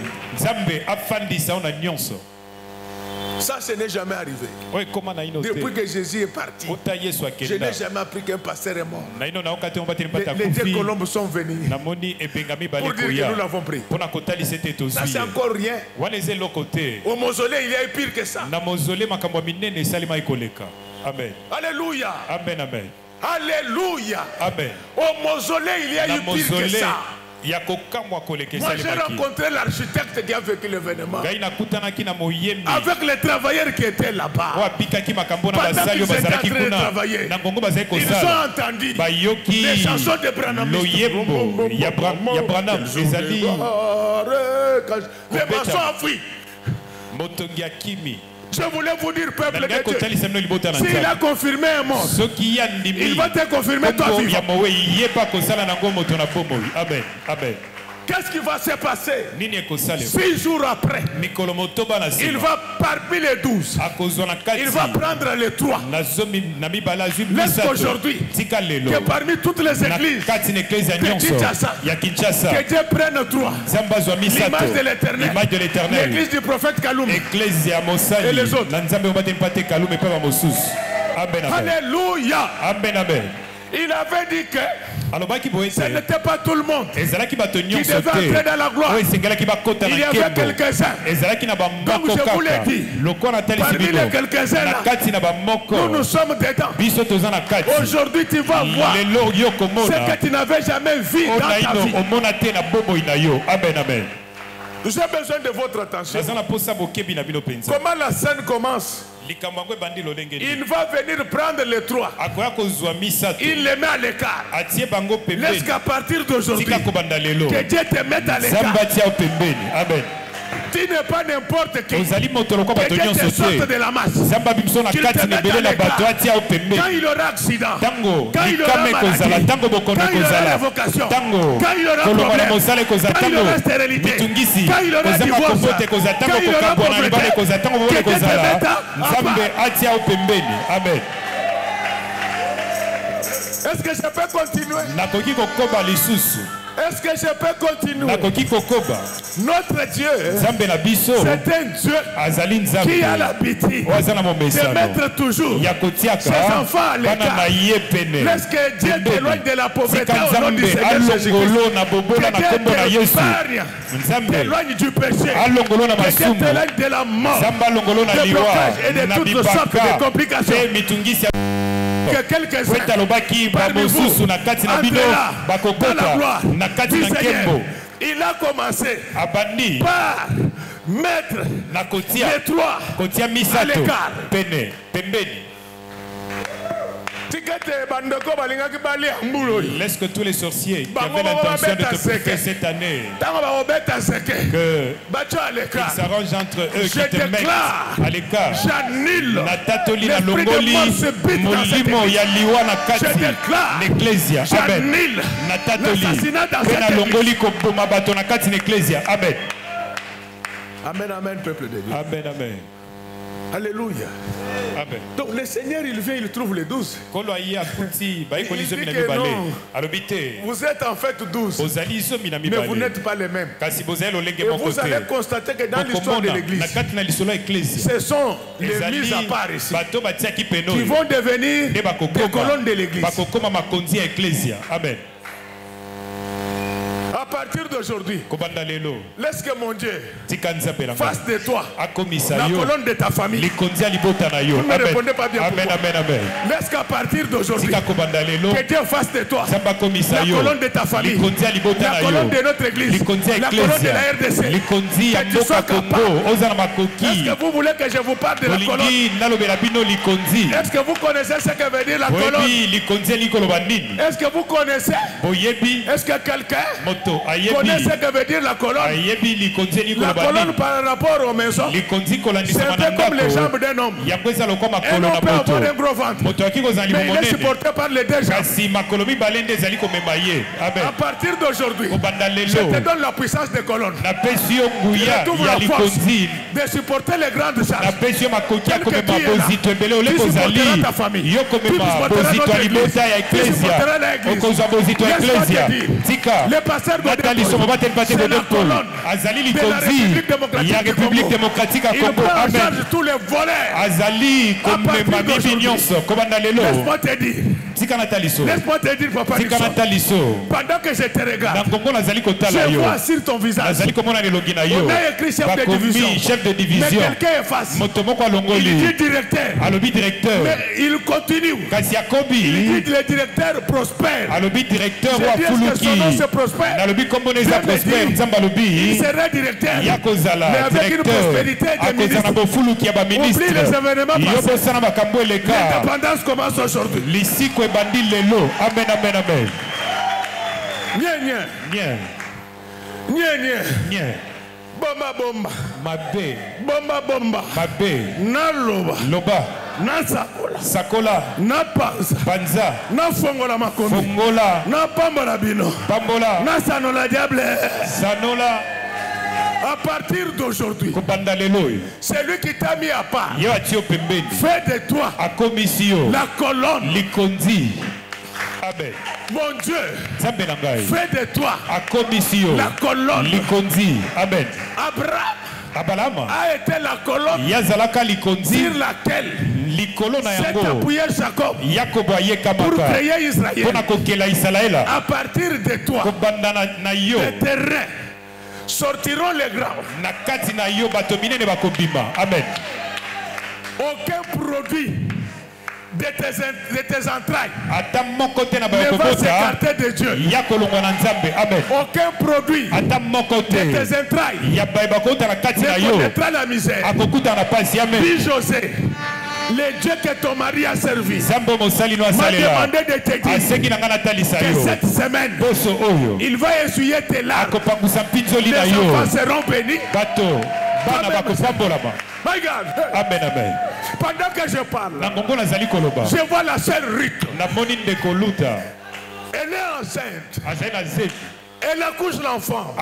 Ça, ce n'est jamais arrivé. Depuis que Jésus est parti, je n'ai jamais appris qu'un pasteur est mort. Les deux colombes sont venus pour dire que nous l'avons pris. Ça, c'est encore rien. Au mausolée, il y a eu pire que ça. Amen. Alléluia. Amen, amen. Alléluia. Amen. Au mausolée, il y a eu pire que ça. Moi j'ai rencontré l'architecte qui a vécu l'événement avec les travailleurs qui étaient là-bas. Pendant qu'ils étaient en train de travailler, ils ont entendu les chansons de Branham. Les maçons ont fui. Je voulais vous dire, peuple de Dieu, s'il a confirmé un mort, il va te confirmer toi vivant. Amen. Amen. Qu'est-ce qui va se passer 6 jours après? Il va parmi les 12. Il va prendre les 3. Laisse qu'aujourd'hui, que parmi toutes les églises de Kinshasa, que Dieu prenne 3. L'image de l'Éternel, l'église du prophète Kaloum et les autres. Alléluia. Amen, amen. Il avait dit que ce n'était pas tout le monde qui devait entrer dans la gloire. Il y avait quelques-uns. Donc je vous l'ai dit, parmi les quelques-uns là, nous sommes dedans. Aujourd'hui tu vas voir ce que tu n'avais jamais vu dans ta vie. Amen, amen. J'ai besoin de votre attention. Comment la scène commence? Il va venir prendre les 3. Il les met à l'écart. Laisse qu'à partir d'aujourd'hui, que Dieu te mette à l'écart. Amen. Tu n'es pas n'importe qui. Que Dieu te sorte de la masse. Qu'il te mette à l'écart. Quand il aura accident, quand il aura maladie, quand il aura révocation, quand il aura problème, quand il aura stérilité, quand il aura divorce, quand il aura pauvreté, que Dieu te mette à part. Amen. Est-ce que je peux continuer? Est-ce que je peux continuer? Notre Dieu, c'est un Dieu qui a l'habitude de mettre toujours ses enfants à l'écart. Laisse que Dieu t'éloigne de la pauvreté au nom du Seigneur Jésus-Christ. Que Dieu t'éloigne du péché. Que Dieu t'éloigne de la mort, des blocages et de toutes sortes de complications. Que quelques-uns parmi vous entrera dans la gloire du Seigneur. Il a commencé par mettre les trois à l'écart. Laisse que tous les sorciers qui avaient l'intention de te bouffer cette année, qu'ils s'arrangent entre eux, qui te mettent à l'écart. Natatoli na longoli, molimo ya liwa na kati, l'ecclésia. Amen. Natatoli, na longoli kopoma bato na kati l'ecclésia. Amen. Amen, amen, peuple de Dieu. Amen, amen. Alléluia. Amen. Donc le Seigneur, il vient, il trouve les 12. Il dit que non, vous êtes en fait 12, mais vous n'êtes pas les mêmes. Et vous allez constater que dans l'histoire de l'Église, ce sont les mises à part ici qui vont devenir des colonnes de l'Église. Amen. À partir d'aujourd'hui, laisse que mon Dieu fasse de toi la colonne de ta famille. Vous ne me répondez pas bien. Amen, amen, amen. Laisse qu'à partir d'aujourd'hui, que Dieu fasse de toi la colonne de ta famille, la colonne de notre église, la colonne de la RDC. Que tu sois capable. Est-ce que vous voulez que je vous parle de la colonne? Est-ce que vous connaissez ce que veut dire la colonne? Est-ce que vous connaissez? Est-ce que quelqu'un connaît ce que veut dire la colonne? La colonne par rapport aux maisons, c'est un peu comme les jambes d'un homme. Un homme peut avoir un gros ventre, mais il est supporté par les deux jambes. À partir d'aujourd'hui, je te donne la puissance des colonnes. Je trouve la force de supporter les grandes charges. Tel que tu es là, tu supporteras ta famille, tu supporteras notre église, tu supporteras l'église. Laisse-moi te dire, le pasteur doit c'est la colonne de la République démocratique du Congo. Il prend en charge tous les voleurs. Laisse-moi te dire. Laisse-moi te dire, papa Nixon. Pendant que je te regarde, je vois sur ton visage, on a écrit chef de division. Mais quelqu'un efface. Il dit directeur. Mais il continue. Il dit le directeur prospère. Je dis, est-ce que son nom se prospère? Il serait directeur, mais avec une prospérité de ministre. Oublie les événements passés. L'indépendance commence aujourd'hui. Amen, amen, amen. Bomba bomba. Mabe. Bomba bomba. Mabe. Na loba. Loba. Na sakola. Sakola. Na panza. Panza. Na fongola makombi. Fongola. Na pambola bino. Pambola. Na sanola diable. Sanola. À partir d'aujourd'hui, c'est lui qui t'a mis à part. Fais de toi la colonne. Amen. Mon Dieu, fais de toi la colonne. Amen. Abraham a été la colonne sur laquelle s'est appuyé Jacob pour créer Israël. À partir de toi, les terrains sortiront les grands. Amen. Aucun produit de tes entrailles ne va s'écarter de Dieu. Aucun produit de tes entrailles ne connaîtra la misère. Dis José, le Dieu que ton mari a servi m'a demandé de te dire que cette semaine il va essuyer tes larmes. Les enfants seront bénis. Regarde. Amen, amen. Pendant que je parle, je vois la sœur Ruth. Elle est enceinte. Elle accouche l'enfant.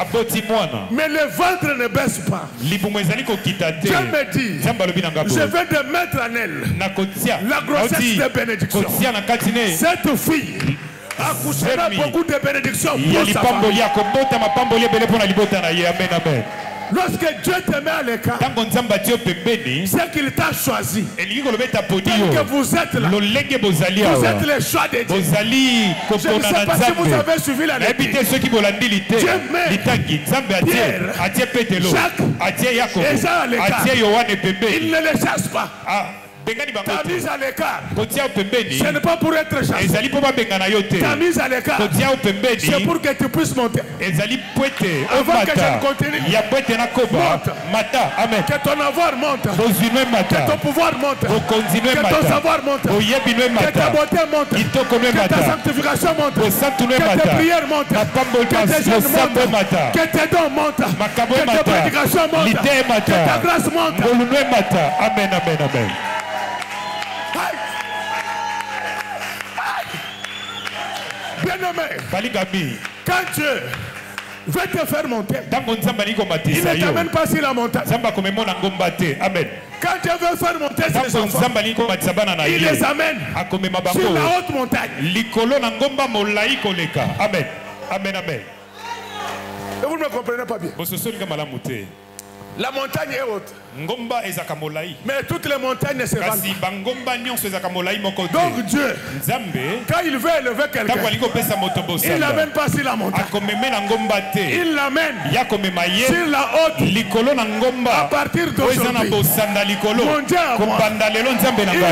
Mais le ventre ne baisse pas. Dieu me dit, je vais de mettre en elle la grossesse de bénédiction. Cette fille accouchera beaucoup de bénédictions pour sa famille. Lorsque Dieu te met à l'écart, c'est qu'il t'a choisi. Tel que vous êtes là, vous êtes le choix de Dieu. Je ne sais pas si vous avez suivi la lecture. Dieu met Pierre, Jacques et Jean à l'écart. Il ne les chasse pas. Ta mise à l'écart, ce n'est pas pour être chassé. Ta mise à l'écart, c'est pour que tu puisses monter. Avant que je ne continue, monte. Que ton avoir monte. Que ton pouvoir monte. Que ton savoir monte. Que ta beauté monte. Que ta sanctification monte. Que tes prières montent. Que tes jeûnes montent. Que tes dons montent. Que tes prédications montent. Que ta grâce monte. Amen, amen, amen. Bien-aimé, quand Dieu veut te faire monter, il ne t'amène pas sur la montagne. Amen. Quand Dieu veut faire monter ses enfants, il les amène sur la haute montagne. Amen. Amen, amen. Et vous ne me comprenez pas bien. La montagne est haute. Mais toutes les montagnes ne se valent pas. Donc Dieu, quand il veut élever quelqu'un, il ne l'amène pas sur la montagne. Il l'amène sur la haute. À partir d'aujourd'hui, mon Dieu à moi, il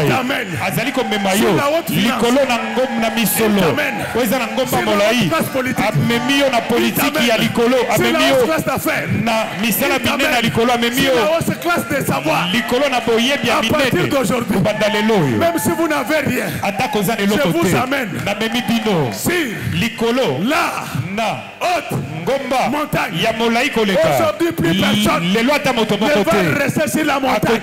t'amène sur la haute finance. Il t'amène sur la haute classe politique. Il t'amène sur la haute classe d'affaires. Il t'amène sur la haute classe de savoir. À partir d'aujourd'hui, même si vous n'avez rien, je vous amène sur la haute montagne. Aujourd'hui, plus personne ne va rester sur la montagne.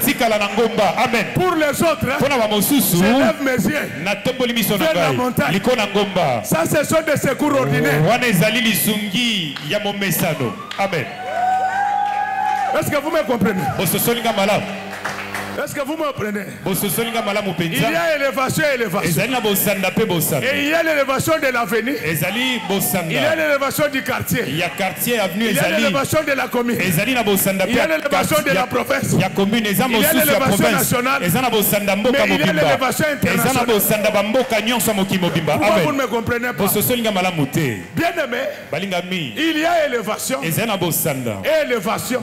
Pour les autres, je lève mes yeux vers la montagne. Ça, ce sont des secours ordinaires. Amen. Est-ce que vous me comprenez? Est-ce que vous me comprenez? Il y a élévation et élévation. Et il y a l'élévation de l'avenir. Il y a l'élévation du quartier. Il y a l'élévation de la commune. Il y a l'élévation de la province. Il y a l'élévation nationale. Mais il y a l'élévation internationale. Pourquoi vous ne me comprenez pas? Bien aimé, il y a élévation et élévation.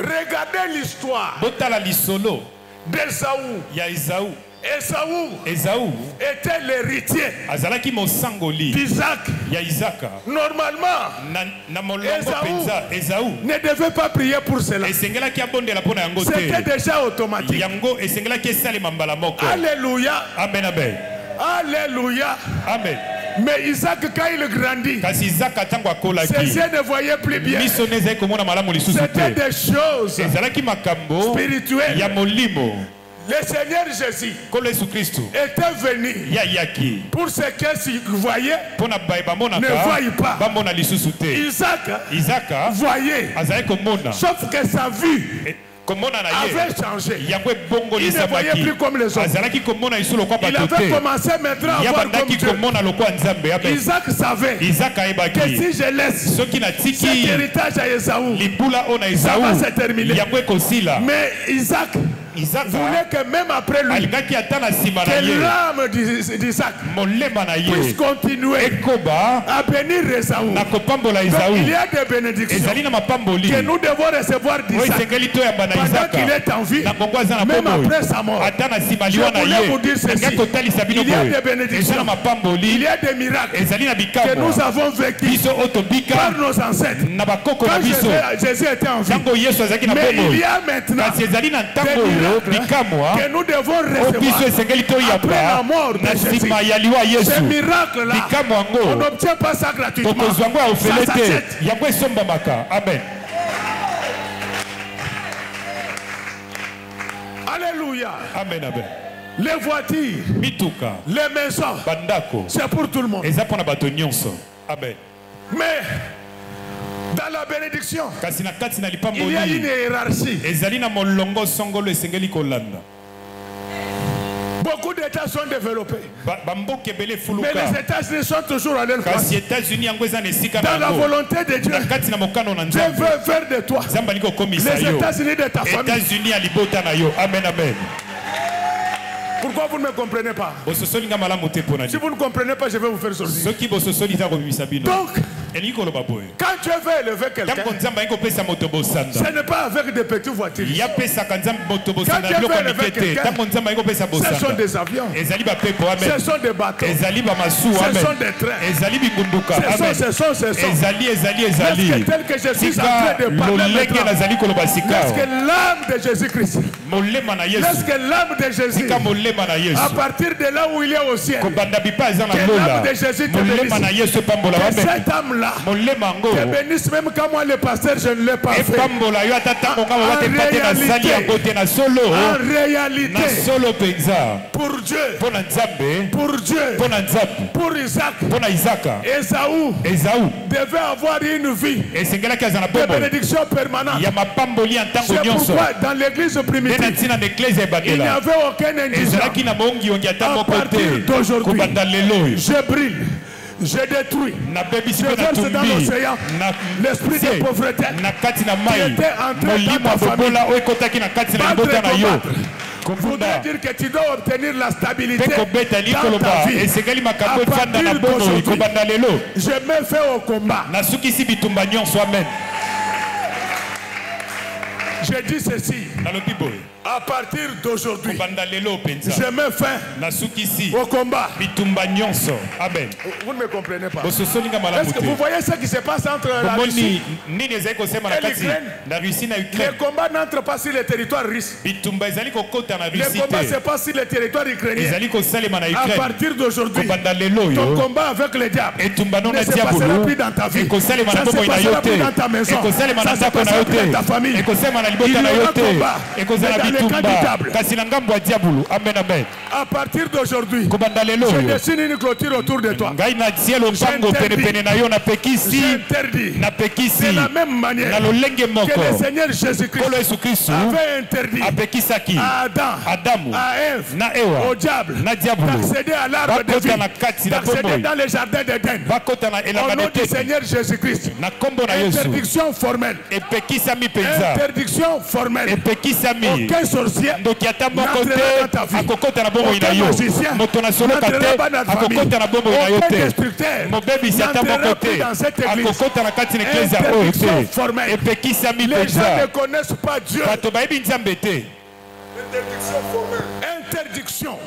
Regardez l'histoire d'Ésaü. Ésaü était l'héritier d'Isaac. Normalement, Ésaü ne devait pas prier pour cela. C'était déjà automatique. Alléluia. Amen, amen. Alléluia. Amen. Mais Isaac, quand il grandit, ses yeux ne voyaient plus bien. C'était des choses spirituelles. Le Seigneur Jésus était venu pour ce qu'il voyait, ne voyait pas. Isaac voyait, sauf que sa vue avait changé. Il ne voyait plus comme les autres. Il avait commencé maintenant à voir comme Dieu. Isaac savait que si je laisse cet héritage à Ésaü, ça va se terminer. Mais Isaac voulait que même après lui, que l'âme d'Isaac puisse continuer à bénir Ésaü. Donc il y a des bénédictions que nous devons recevoir d'Isaac pendant qu'il est en vie, même après sa mort. Je voulais vous dire ceci: il y a des bénédictions, il y a des miracles que nous avons vécu par nos ancêtres quand Jésus était en vie. Mais il y a maintenant des miracles que nous devons recevoir après la mort de Jésus. Ces miracles-là, on n'obtient pas ça gratuitement. Ça s'achète. Amen. Alléluia. Amen, amen. Les voitures, les maisons, c'est pour tout le monde. Amen. Mais dans la bénédiction, il y a une hiérarchie. Beaucoup d'États sont développés. Mais les États-Unis sont toujours à leur place. Dans la volonté de Dieu, Dieu veut faire de toi les États-Unis de ta famille. Amen, amen. Pourquoi vous ne me comprenez pas? Si vous ne comprenez pas, je vais vous faire sortir. Donc, Quand Dieu veut élever quelqu'un, ce n'est pas avec des petites voitures. Quand Dieu veut élever quelqu'un, ce sont des avions, ce sont des bateaux, ce sont des trains, ce sont. Lorsque tel que je suis en train de parler maintenant, lorsque l'âme de Jésus-Christ, lorsque l'âme de Jésus, à partir de là où il est au ciel, que l'âme de Jésus te bénisse, que cette âme-là te bénisse, même quand moi le pasteur je ne l'ai pas fait. En réalité, pour Dieu, pour Isaac, Ésaü devait avoir une vie de bénédiction permanente. C'est pourquoi dans l'église primitive, il n'y avait aucun indigent. À partir d'aujourd'hui, je brille, je détruis, je verse dans l'océan l'esprit de pauvreté qui était entré dans ta famille. Voudrait dire que tu dois obtenir la stabilité dans ta vie. À partir d'aujourd'hui, je me fais au combat. Je dis ceci. À partir d'aujourd'hui, je me fais au combat. Vous ne me comprenez pas. Est-ce que vous voyez ce qui se passe entre la Russie et l'Ukraine? Les combats n'entrent pas sur le territoire russe. Les combats se passent sur le territoire ukrainien. À partir d'aujourd'hui, ton combat avec le diable ne se passera plus dans ta vie. Ça ne se passera plus dans ta maison. Ça ne se passera plus dans ta famille. Il y aura combat. À partir d'aujourd'hui, je dessine une clôture autour de toi. J'interdis de la même manière que le Seigneur Jésus-Christ avait interdit à Adam, à Ève, au diable d'accéder à l'arbre de vie, d'accéder dans les jardins d'Éden. Au nom du Seigneur Jésus-Christ, interdiction formelle. Interdiction formelle. Aucun sorcier n'entrera dans ta vie. Aucun magicien n'entrera pas dans ta famille. Aucun destructeur n'entrera plus dans cette église. Interdiction formelle. Les gens ne connaissent pas Dieu. Interdiction formelle. Interdiction.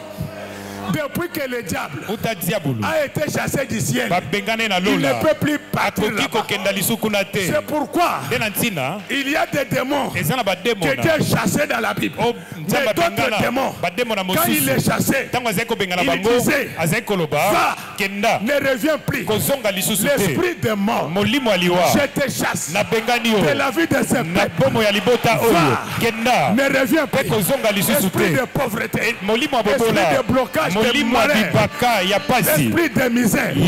Depuis que le diable a été chassé du ciel, il ne peut plus partir là-bas. C'est pourquoi il y a des démons qui étaient chassés dans la Bible. Mais d'autres démons, quand il les chassait, il disait, va, ne reviens plus. L'esprit des morts, je te chasse de la vie de ce peuple. Va, ne reviens plus. Esprit de pauvreté, esprit de blocage, esprit de misère, je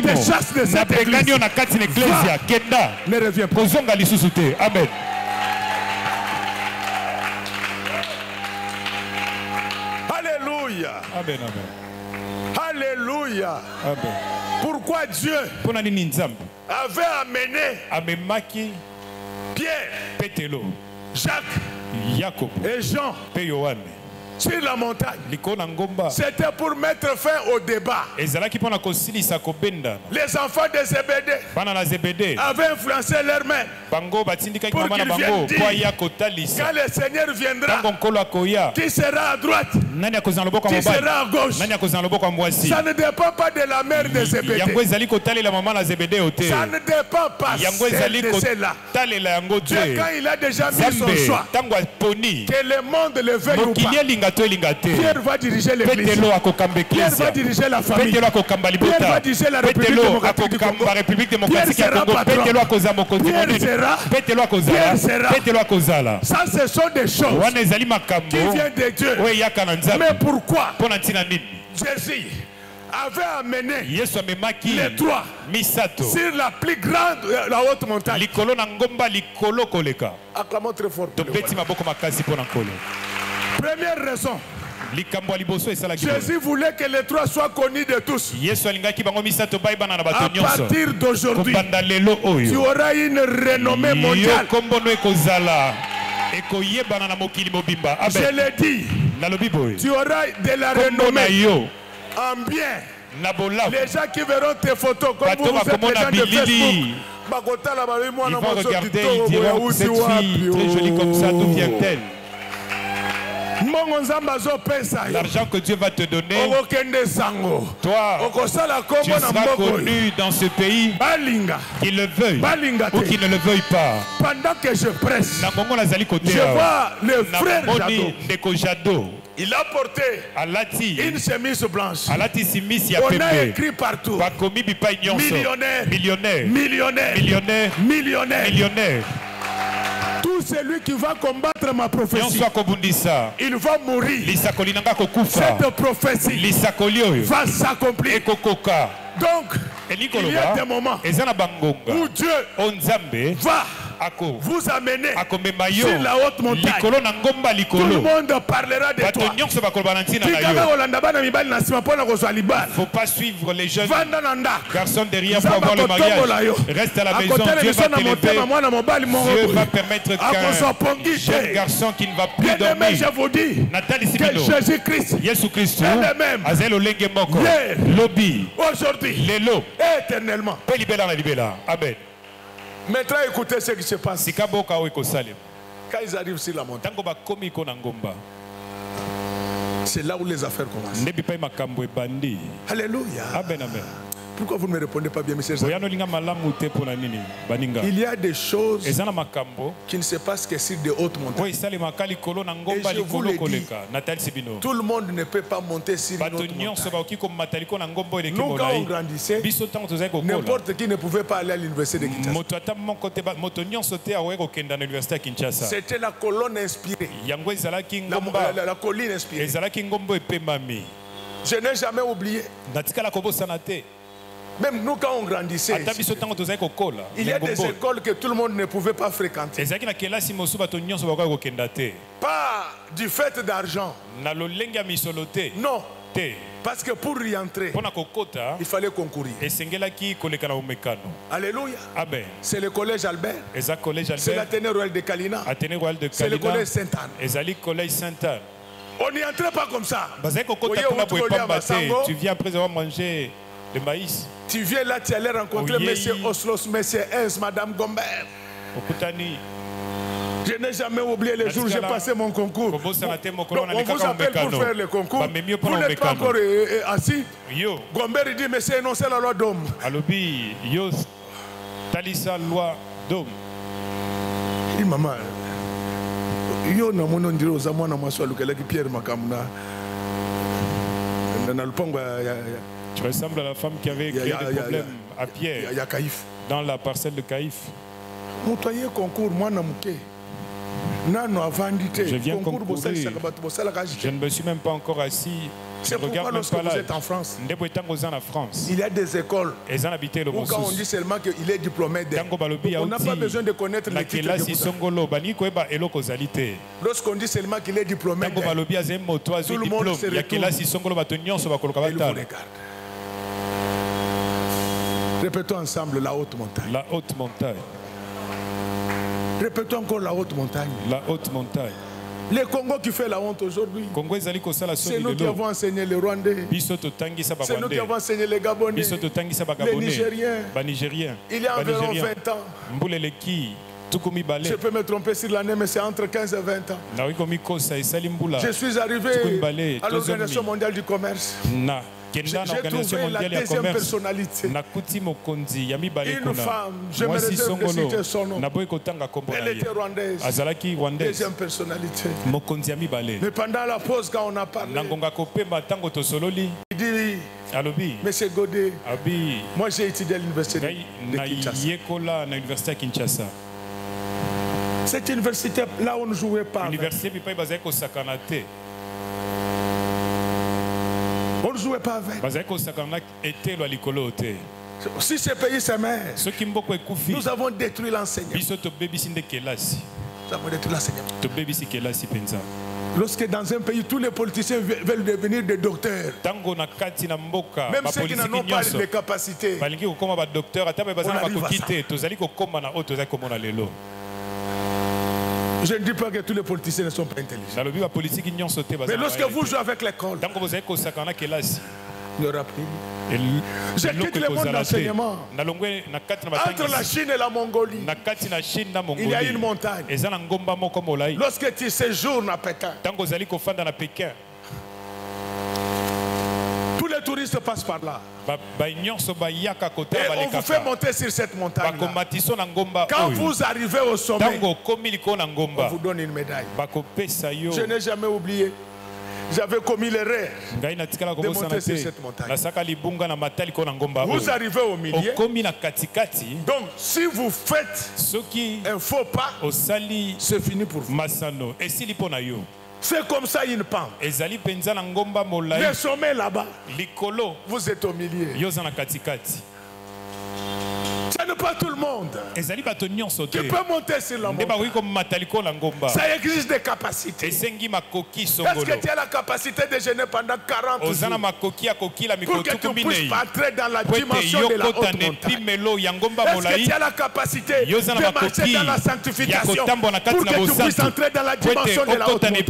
te chasse de cette église. Va, ne reviens plus. Amen. Alléluia. Amen, amen. Alléluia. Amen. Pourquoi Dieu avait amené Pierre, Jacques et Jean sur la montagne? C'était pour mettre fin au débat. Les enfants de Zébédée avaient influencé leur mère pour qu'ils viennent dire, quand le Seigneur viendra, qui sera à droite, qui sera à gauche. Ça ne dépend pas de la mère de Zébédée. Ça ne dépend pas de celle-là. Dieu, quand il a déjà mis son choix, que le monde le veuille ou pas, Pierre va diriger l'église. Pierre va diriger la famille. Pierre va diriger la République démocratique du Congo. Pierre sera. Ça, ce sont des choses qui viennent de Dieu. Mais pourquoi Jésus avait amené les trois sur la plus grande, la haute montagne? Acclamons très fort. Première raison, Jésus voulait que les trois soient connus de tous. À partir d'aujourd'hui, tu auras une renommée mondiale. Je l'ai dit, tu auras de la renommée en bien Les gens qui verront tes photos comme vous faites les gens de Facebook, ils vont regarder, ils diront cette fille très jolie comme ça, d'où vient-elle? L'argent que Dieu va te donner, toi, tu seras connu dans ce pays, qu'il le veuille ou qu'il ne le veuille pas. Pendant que je presse, je vois le frère Jado. Il a porté une chemise blanche. On a écrit partout: millionnaire, millionnaire, millionnaire, millionnaire, millionnaire, millionnaire. Tout celui qui va combattre ma prophétie, il va mourir. Cette prophétie va s'accomplir. Donc, il y a des moments où Dieu va vous amener sur la haute montagne. Tout le monde parlera de toi. Il ne faut pas suivre les jeunes garçons derrière pour avoir le mariage. Reste à la maison, Dieu va t'élever. Dieu va permettre qu'un jeune garçon qui ne va plus dormir. Je vous dis que Jésus-Christ, hier, aujourd'hui, éternellement. Amen. Maintenant, écoutez ce qui se passe. Quand ils arrivent sur la montagne, c'est là où les affaires commencent. Alléluia. Amen, amen. Pourquoi vous ne me répondez pas bien, mes chers amis? Il y a des choses qui ne se passent que sur de hautes montagnes. Et je vous le dis, tout le monde ne peut pas monter sur une autre montagne. Nous, quand on grandissait, n'importe qui ne pouvait pas aller à l'université de Kinshasa. C'était la colonne inspirée. La colline inspirée. Je n'ai jamais oublié. Même nous, quand on grandissait, il y a des écoles que tout le monde ne pouvait pas fréquenter. Pas du fait d'argent. Non. Parce que pour y entrer, il fallait concourir. Alléluia. C'est le collège Albert. C'est l'Athénée Royal de Kalina. C'est le collège Sainte-Anne. On n'y entrait pas comme ça. Tu viens après avoir mangé le maïs. Tu viens là, tu allais rencontrer M. Oslos, M. Hens, Mme Gombert. Je n'ai jamais oublié les jours où j'ai passé mon concours. Donc, on vous appelle pour faire le concours. Vous n'êtes pas encore assis. Gombert dit, mais c'est énoncé la loi d'homme. Il maman. Yo na mono ndiro za mwana mwaswa lukelaki Pierre Makamuna. Na lupango ya. Tu ressembles à la femme qui avait créé des problèmes à Pierre dans la parcelle de Caïphe. Je viens concourir. Je ne me suis même pas encore assis. C'est pourquoi lorsque vous êtes en France, il y a des écoles où quand on dit seulement qu'il est diplômé d'aide, on n'a pas besoin de connaître les titres de lorsqu'on dit seulement qu'il est diplômé d'aide, tout le monde se retrouve et il vous regarde. Répétons ensemble la haute montagne. La haute montagne. Répétons encore la haute montagne. La haute montagne. Le Congo qui fait la honte aujourd'hui. C'est nous qui avons enseigné les Rwandais. C'est nous qui avons enseigné les Gabonais. Les Nigériens. Il y a environ 20 ans. Je peux me tromper sur l'année, mais c'est entre 15 et 20 ans. Je suis arrivé à l'Organisation mondiale du commerce. J'ai trouvé la deuxième personnalité. Une femme, je me réserve de citer son nom. Elle était rwandaise. Deuxième personnalité. Mais pendant la pause, quand on a parlé, il dit, Monsieur Godet, moi j'ai étudié à l'université de Kinshasa. Cette université, là on ne jouait pas. On ne jouait pas avec. Si ce pays s'aimait, nous avons détruit l'enseignement. Nous avons détruit l'enseignement. Lorsque dans un pays, tous les politiciens veulent devenir des docteurs, même ceux qui n'en ont pas les capacités, on arrive à ça. Je ne dis pas que tous les politiciens ne sont pas intelligents. Mais lorsque vous jouez avec l'école, Il n'y aura plus. Je quitte le monde d'enseignement. Entre la Chine et la Mongolie, il y a une montagne. Lorsque tu séjournes à Pékin, tous les touristes passent par là. Et on vous fait monter sur cette montagne. Quand vous arrivez au sommet, on vous donne une médaille. Je n'ai jamais oublié. J'avais commis l'erreur de monter sur cette montagne. Vous arrivez au milieu. Donc, si vous faites un faux pas, c'est fini pour vous. C'est comme ça une pente. Le sommet là-bas, vous êtes au milieu. Ce n'est pas tout le monde qui peut monter sur la montagne. Ça exige des capacités. Est-ce que tu as la capacité de jeûner pendant 40 jours pour que tu puisses entrer dans la dimension de la haute montagne? Est-ce que tu as la capacité de marcher dans la sanctification pour que tu puisses entrer dans la dimension de la haute montagne?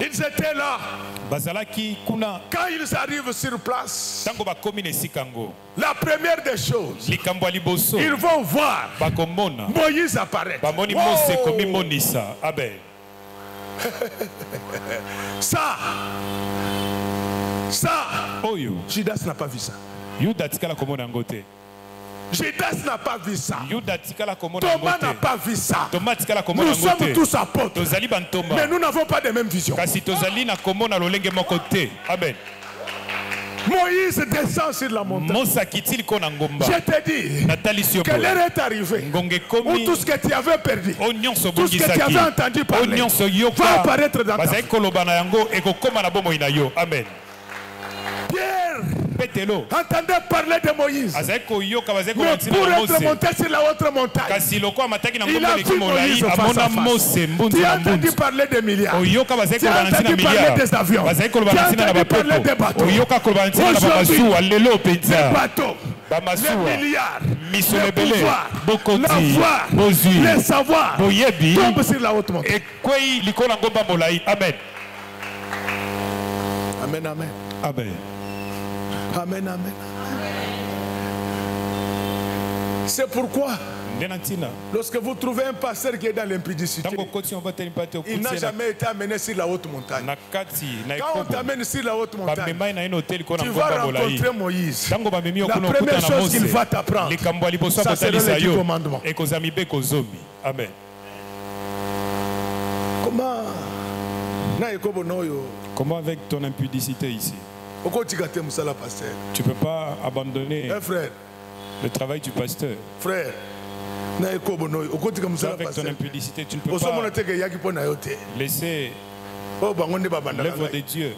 Ils étaient là. Quand ils arrivent sur place, la première des choses, ils vont voir Moïse apparaître. Ça, Judas n'a pas vu ça. Judas n'a pas vu ça. Thomas n'a pas vu ça. Nous sommes tous apôtres. Mais nous n'avons pas de même vision. Moïse descend sur la montagne. Je te dis que l'heure est arrivée où tout ce que tu avais perdu, tout ce que tu avais entendu parler, va apparaître dans ta vie. Pierre entendait parler de Moïse. Mais pour être monté sur la haute montagne, il a vu Moïse face à face. Tu as entendu parler des milliards. Tu as entendu parler des avions. Tu as entendu parler des bateaux. Aujourd'hui, les bateaux, les milliards, le pouvoir, la voix, le savoir tombent sur la haute montagne. Amen. Amen, amen. Amen. Amen, amen. C'est pourquoi, lorsque vous trouvez un pasteur qui est dans l'impudicité, il n'a jamais été amené sur la haute montagne. Quand on t'amène sur la haute montagne, tu vas rencontrer Moïse. La première chose qu'il va t'apprendre, ça c'est le 10 commandements. Amen. Comment avec ton impudicité ici? Tu ne peux pas abandonner le travail du pasteur. Frère, avec ton impudicité, tu ne peux pas laisser l'œuvre de Dieu.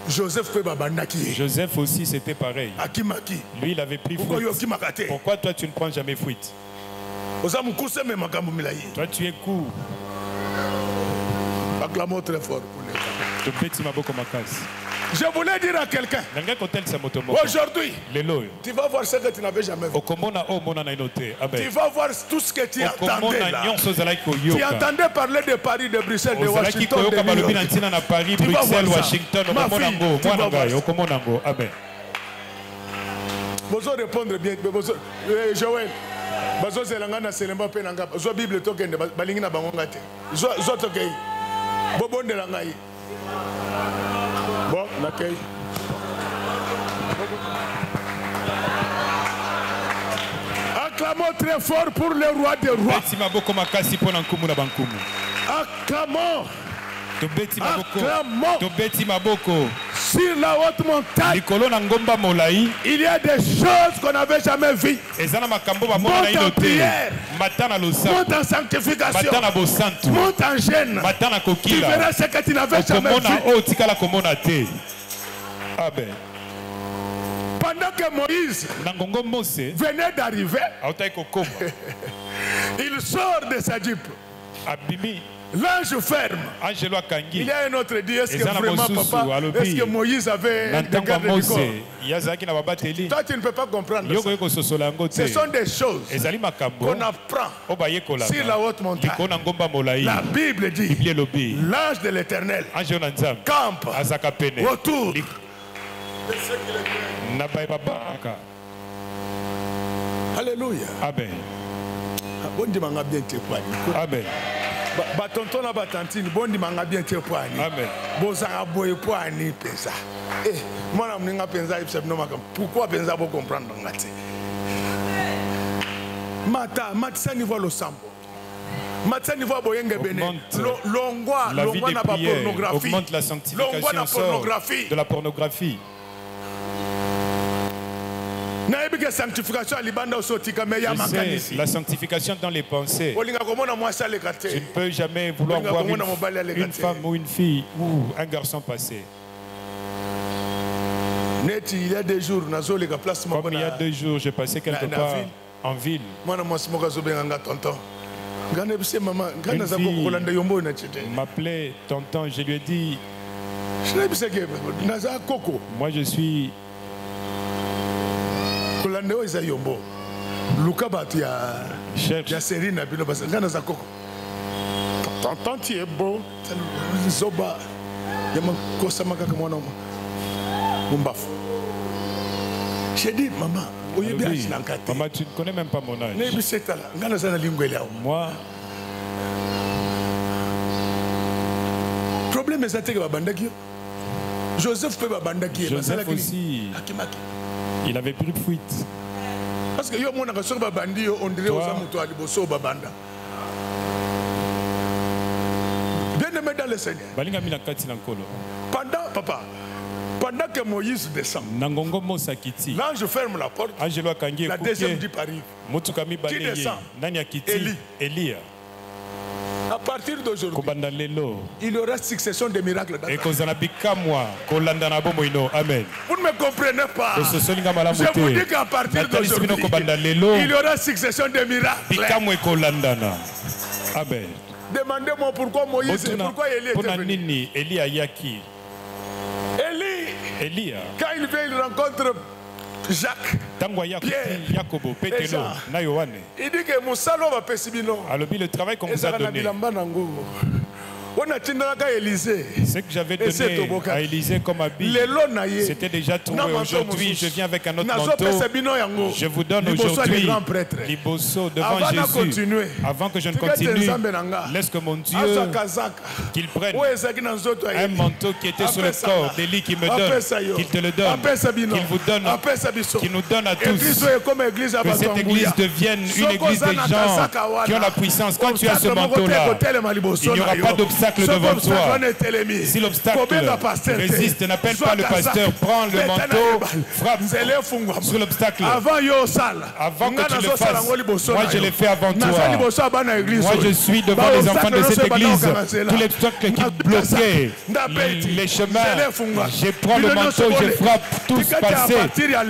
Joseph aussi, c'était pareil. Lui, il avait pris fuite. Pourquoi toi, tu ne prends jamais fuite? Toi, tu es court. Acclamons très fort pour les Je voulais dire à quelqu'un, aujourd'hui, tu vas voir ce que tu n'avais jamais vu. Tu vas voir tout ce que tu entendais là. Tu entendais parler de Paris, de Bruxelles, de Washington, de New York. Tu vas voir ça. Ma fille, tu vas voir ça. Vous allez répondre bien. Joël, Bible token, balingina bangongate. Zotokei. Bobon de langai. Bon, l'accueil. Acclamons très fort pour le roi des rois. Acclamons. Acclamons. Sur la haute montagne, il y a des choses qu'on n'avait jamais vues. Monte en prière, monte en sanctification, monte en jeûne. Tu verras ce que tu n'avais jamais vu. Pendant que Moïse venait d'arriver, il sort de sa jupe. L'ange ferme. Il y a un autre dit, est-ce que vraiment papa, est-ce que Moïse avait un garde du corps? Toi tu ne peux pas comprendre ça. Ce sont des choses qu'on apprend sur la haute montagne. La Bible dit, l'ange de l'Éternel campe autour de ceux qui le craignent. Alléluia. Amen. Amen. Batonton na batantine bondi manga bien te poani. Amen. Bozanga boye poani pensa. Mwana mninga pensa ibsebno makam. Pourquoi pensa bo comprendre ngati? Matsa niveau lo sambo. Matsa niveau boyenge bene. Longwa na ba pornographie. Augmente la sanctification de la pornographie. Je sais, la sanctification dans les pensées. Tu ne peux jamais vouloir voir une femme ou une fille ou un garçon passer. Il y a 2 jours, comme il y a 2 jours, j'ai passé quelque part en ville. Une fille m'appelait tonton, je lui ai dit, moi je suis... Tonton, tu es beau. Zoba. J'ai dit, maman, maman, tu ne connais même pas mon âge. Moi, problème est Joseph aussi, il avait pris fuite. Parce que yo mona sur babandi on dirait aux amuto à liboso babanda. Bien-aimé dans le Seigneur. Pendant que Moïse descend, l'ange ferme la porte. La deuxième dit arrive. Qui descend? Élie. À partir d'aujourd'hui, il y aura succession de miracles dans Amen. Vous ne me comprenez pas. Je vous dis qu'à partir d'aujourd'hui, il y aura succession de miracles. Amen. Demandez-moi pourquoi Moïse et pourquoi Élie était venu. Élie, quand il vient, il rencontre Jacques, Pierre et Jean. Il dit que mon salon va passer bino. Le travail qu'on vous a donné, ce que j'avais donné à Élisée comme habit, c'était déjà trouvé. Aujourd'hui, je viens avec un autre manteau. Je vous donne aujourd'hui Liboso devant Jésus. Avant que je ne continue, laisse que mon Dieu qu'il prenne un manteau qui était sur le corps d'Élie, qui me donne, qu'il te le donne, qu'il vous donne, qu'il nous donne à tous. Que cette église devienne une église des gens qui ont la puissance. Quand tu as ce manteau-là, il n'y aura pas d'obstacle devant toi. Si l'obstacle résiste, n'appelle pas le pasteur, prends le manteau, frappe sur l'obstacle. Avant que tu le fasses, moi je l'ai fait avant toi. Moi je suis devant les enfants de cette église. Tous les obstacles qui bloquaient les chemins, je prends le manteau, je frappe, tous passer.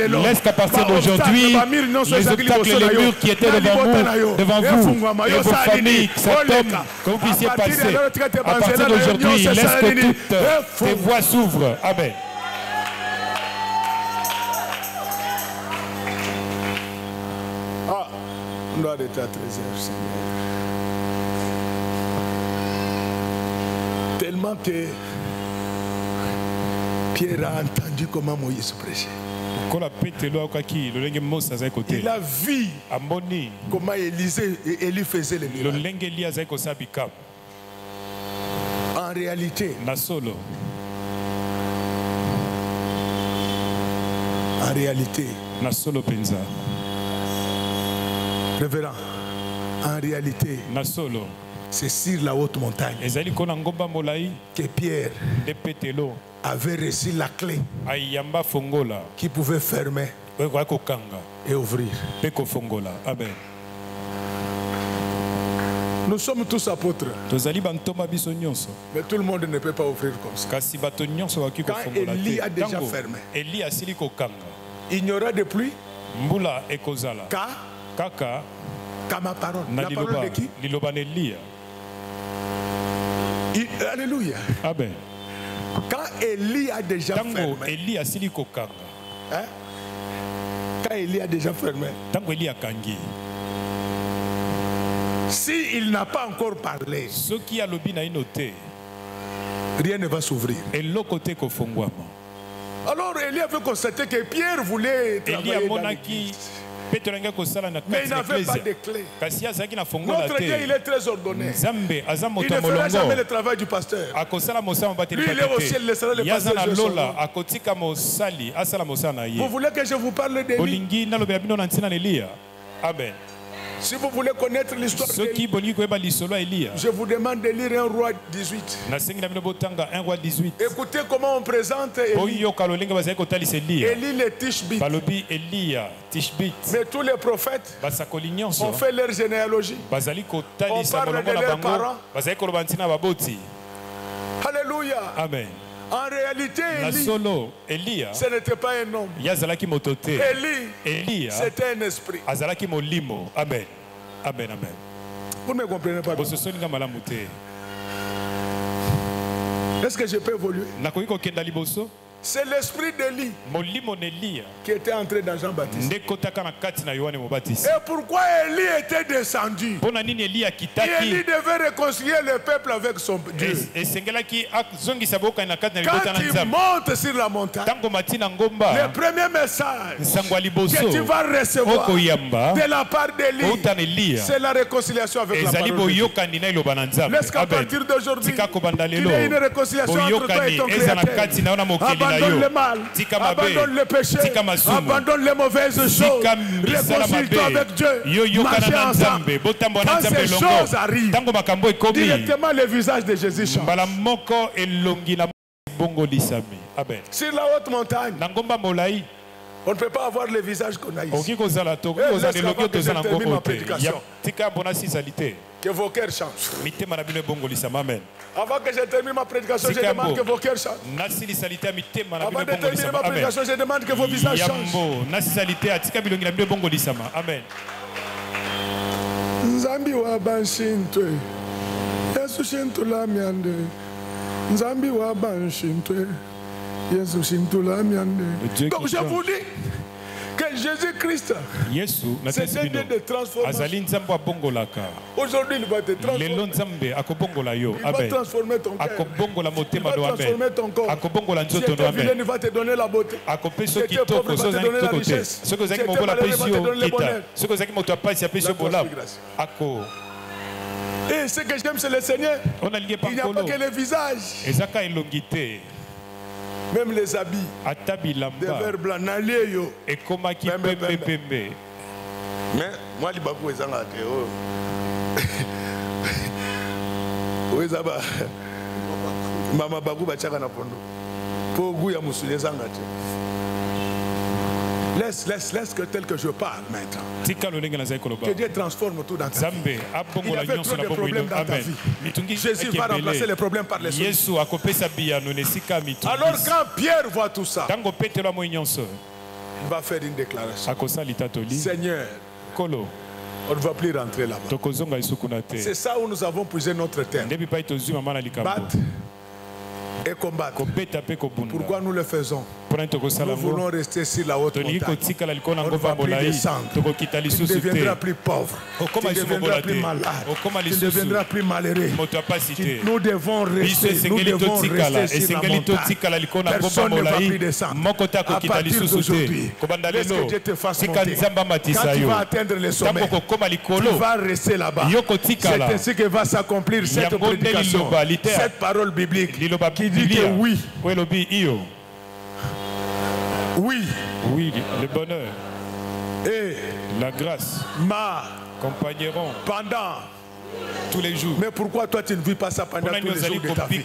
Laisse qu'à partir d'aujourd'hui, les obstacles et les murs qui étaient devant vous et vos familles, que ça tombe, que vous puissiez passer. À partir d'aujourd'hui, laisse que toutes tes voies s'ouvrent. Amen. On doit être à 13h, Seigneur. Tellement que Pierre a entendu comment Moïse prêchait. Il a vu comment Élie faisait les miracles. En réalité, révérend, en réalité, c'est sur la haute montagne que Pierre avait reçu la clé qui pouvait fermer et ouvrir. Nous sommes tous apôtres. Mais tout le monde ne peut pas ouvrir comme ça. Quand Élie a déjà fermé, il n'y aura de pluie qu'à ma parole. La parole de qui? Alléluia. Amen. Quand Élie a déjà fermé. Élie a sili kokanga. Hein? Quand Élie a déjà fermé. Tango Élie a kangi. Si il n'a pas encore parlé. Ce qui a lobi na inoté. Rien ne va s'ouvrir. Et l'autre côté kofongwama. Alors Élie avait constaté que Pierre voulait travailler dans l'église. Mais il n'avait pas de clé. Notre Dieu, il est très ordonné. Il ne fera jamais le travail du pasteur. Lui, il est au ciel, il laissera le pasteur. Vous voulez que je vous parle d'Élie? Amen. Si vous voulez connaître l'histoire d'Élie, je vous demande de lire 1 roi 18. Écoutez comment on présente Élie. Élie le Tishbite. Mais tous les prophètes ont fait leur généalogie. On parle de leurs parents. Alléluia. Amen. En réalité, Élie, ce n'était pas un homme. Élie, c'était un esprit. Amen. Amen. Amen. Vous ne me comprenez pas? Est-ce que je peux évoluer? C'est l'esprit d'Élie qui était entré dans Jean-Baptiste. Et pourquoi Élie était descendu? Élie devait réconcilier le peuple avec son Dieu. Quand tu montes sur la montagne, le premier message que tu vas recevoir de la part d'Élie, c'est la réconciliation avec la parole de Dieu. Laisse qu'à partir d'aujourd'hui, il y ait une réconciliation entre toi et ton Créateur. Abandonne le mal, abandonne le péché, abandonne les mauvaises choses, réconcilie-toi avec Dieu, marchez ensemble. Quand ces choses arrivent, directement le visage de Jésus change. Sur la haute montagne, on ne peut pas avoir le visage qu'on a ici. Que vos cœurs changent. Avant que je termine ma prédication, je demande que vos cœurs changent. Avant de terminer ma prédication, je demande que vos visages changent. Amen. Nzambi wa banshintwe. Yesu shintula miande. Nzambi wa banshintwe. Yesu shintula miande. Donc je vous dis que Jésus-Christ, c'est un Dieu de transformation. Aujourd'hui, il va te transformer. Il va transformer ton cœur. Il va transformer ton corps. Si tu es vilain, il va te donner la beauté. Si tu es pauvre, il va te donner la richesse. Si tu es malheureux, il va te donner le bonheur. Et ce que j'aime, c'est le Seigneur. Il n'y a pas que le visage. Même les habits, des verres blancs, n'allez yo. Mais moi, je ne sais pas. Maman Bagou Bachaka na pondo. Pour ya musule zanga. Laisse que tel que je parle maintenant. Que Dieu transforme tout dans ta vie. Il y avait trop de problèmes dans ta vie. Jésus va remplacer les problèmes par les solutions. Alors quand Pierre voit tout ça, il va faire une déclaration. Seigneur, on ne va plus rentrer là-bas. C'est ça où nous avons posé notre terme. Battre et combattre. Pourquoi nous le faisons? Nous voulons rester sur la haute montagne. On ne va plus descendre. Tu ne deviendras plus pauvre. Tu ne deviendras plus malade. Tu ne deviendras plus malheureux. Nous devons rester. Nous devons rester sur la montagne. Personne ne va plus descendre. À partir d'aujourd'hui, laisse que Dieu te fasse monter. Quand tu vas atteindre le sommet, tu vas rester là-bas. C'est ainsi que va s'accomplir cette prédication, cette parole biblique qui dit que oui. Oui. Oui, le bonheur. Et la grâce m'accompagneront pendant tous les jours. Mais pourquoi toi tu ne vis pas ça pendant tous les jours de ta vie?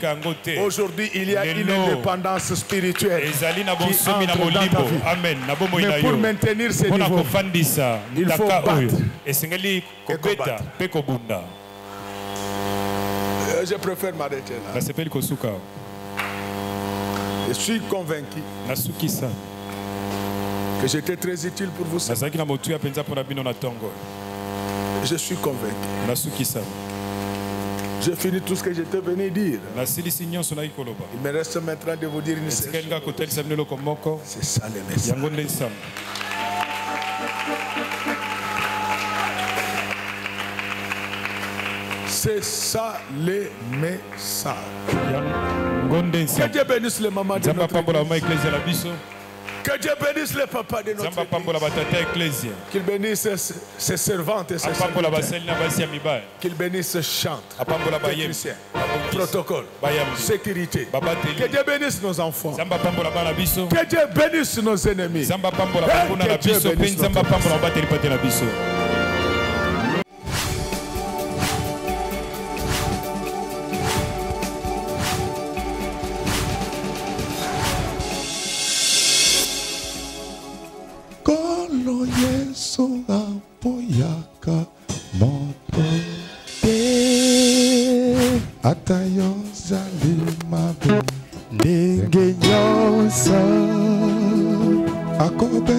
Aujourd'hui, il y a une indépendance spirituelle qui entre dans ta vie. Amen. Mais pour maintenir ce niveau, il faut battre et combattre. Je préfère m'arrêter là. Je suis convaincu que j'étais très utile pour vous. Je suis convaincu. J'ai fini tout ce que j'étais venu dire. Il me reste maintenant de vous dire une seule chose. C'est ça le message. C'est ça les messages. Que Dieu bénisse les mamans de notre église. Que Dieu bénisse les papas de notre église. Qu'il bénisse ses servantes et ses serviteurs. Qu'il bénisse ses chantres, techniciens, protocole, sécurité. Que Dieu bénisse nos enfants. Que Dieu bénisse nos ennemis. Que Dieu bénisse notre Yesu apoyaka moto te atayo zali mabe ndenge nyonso akobe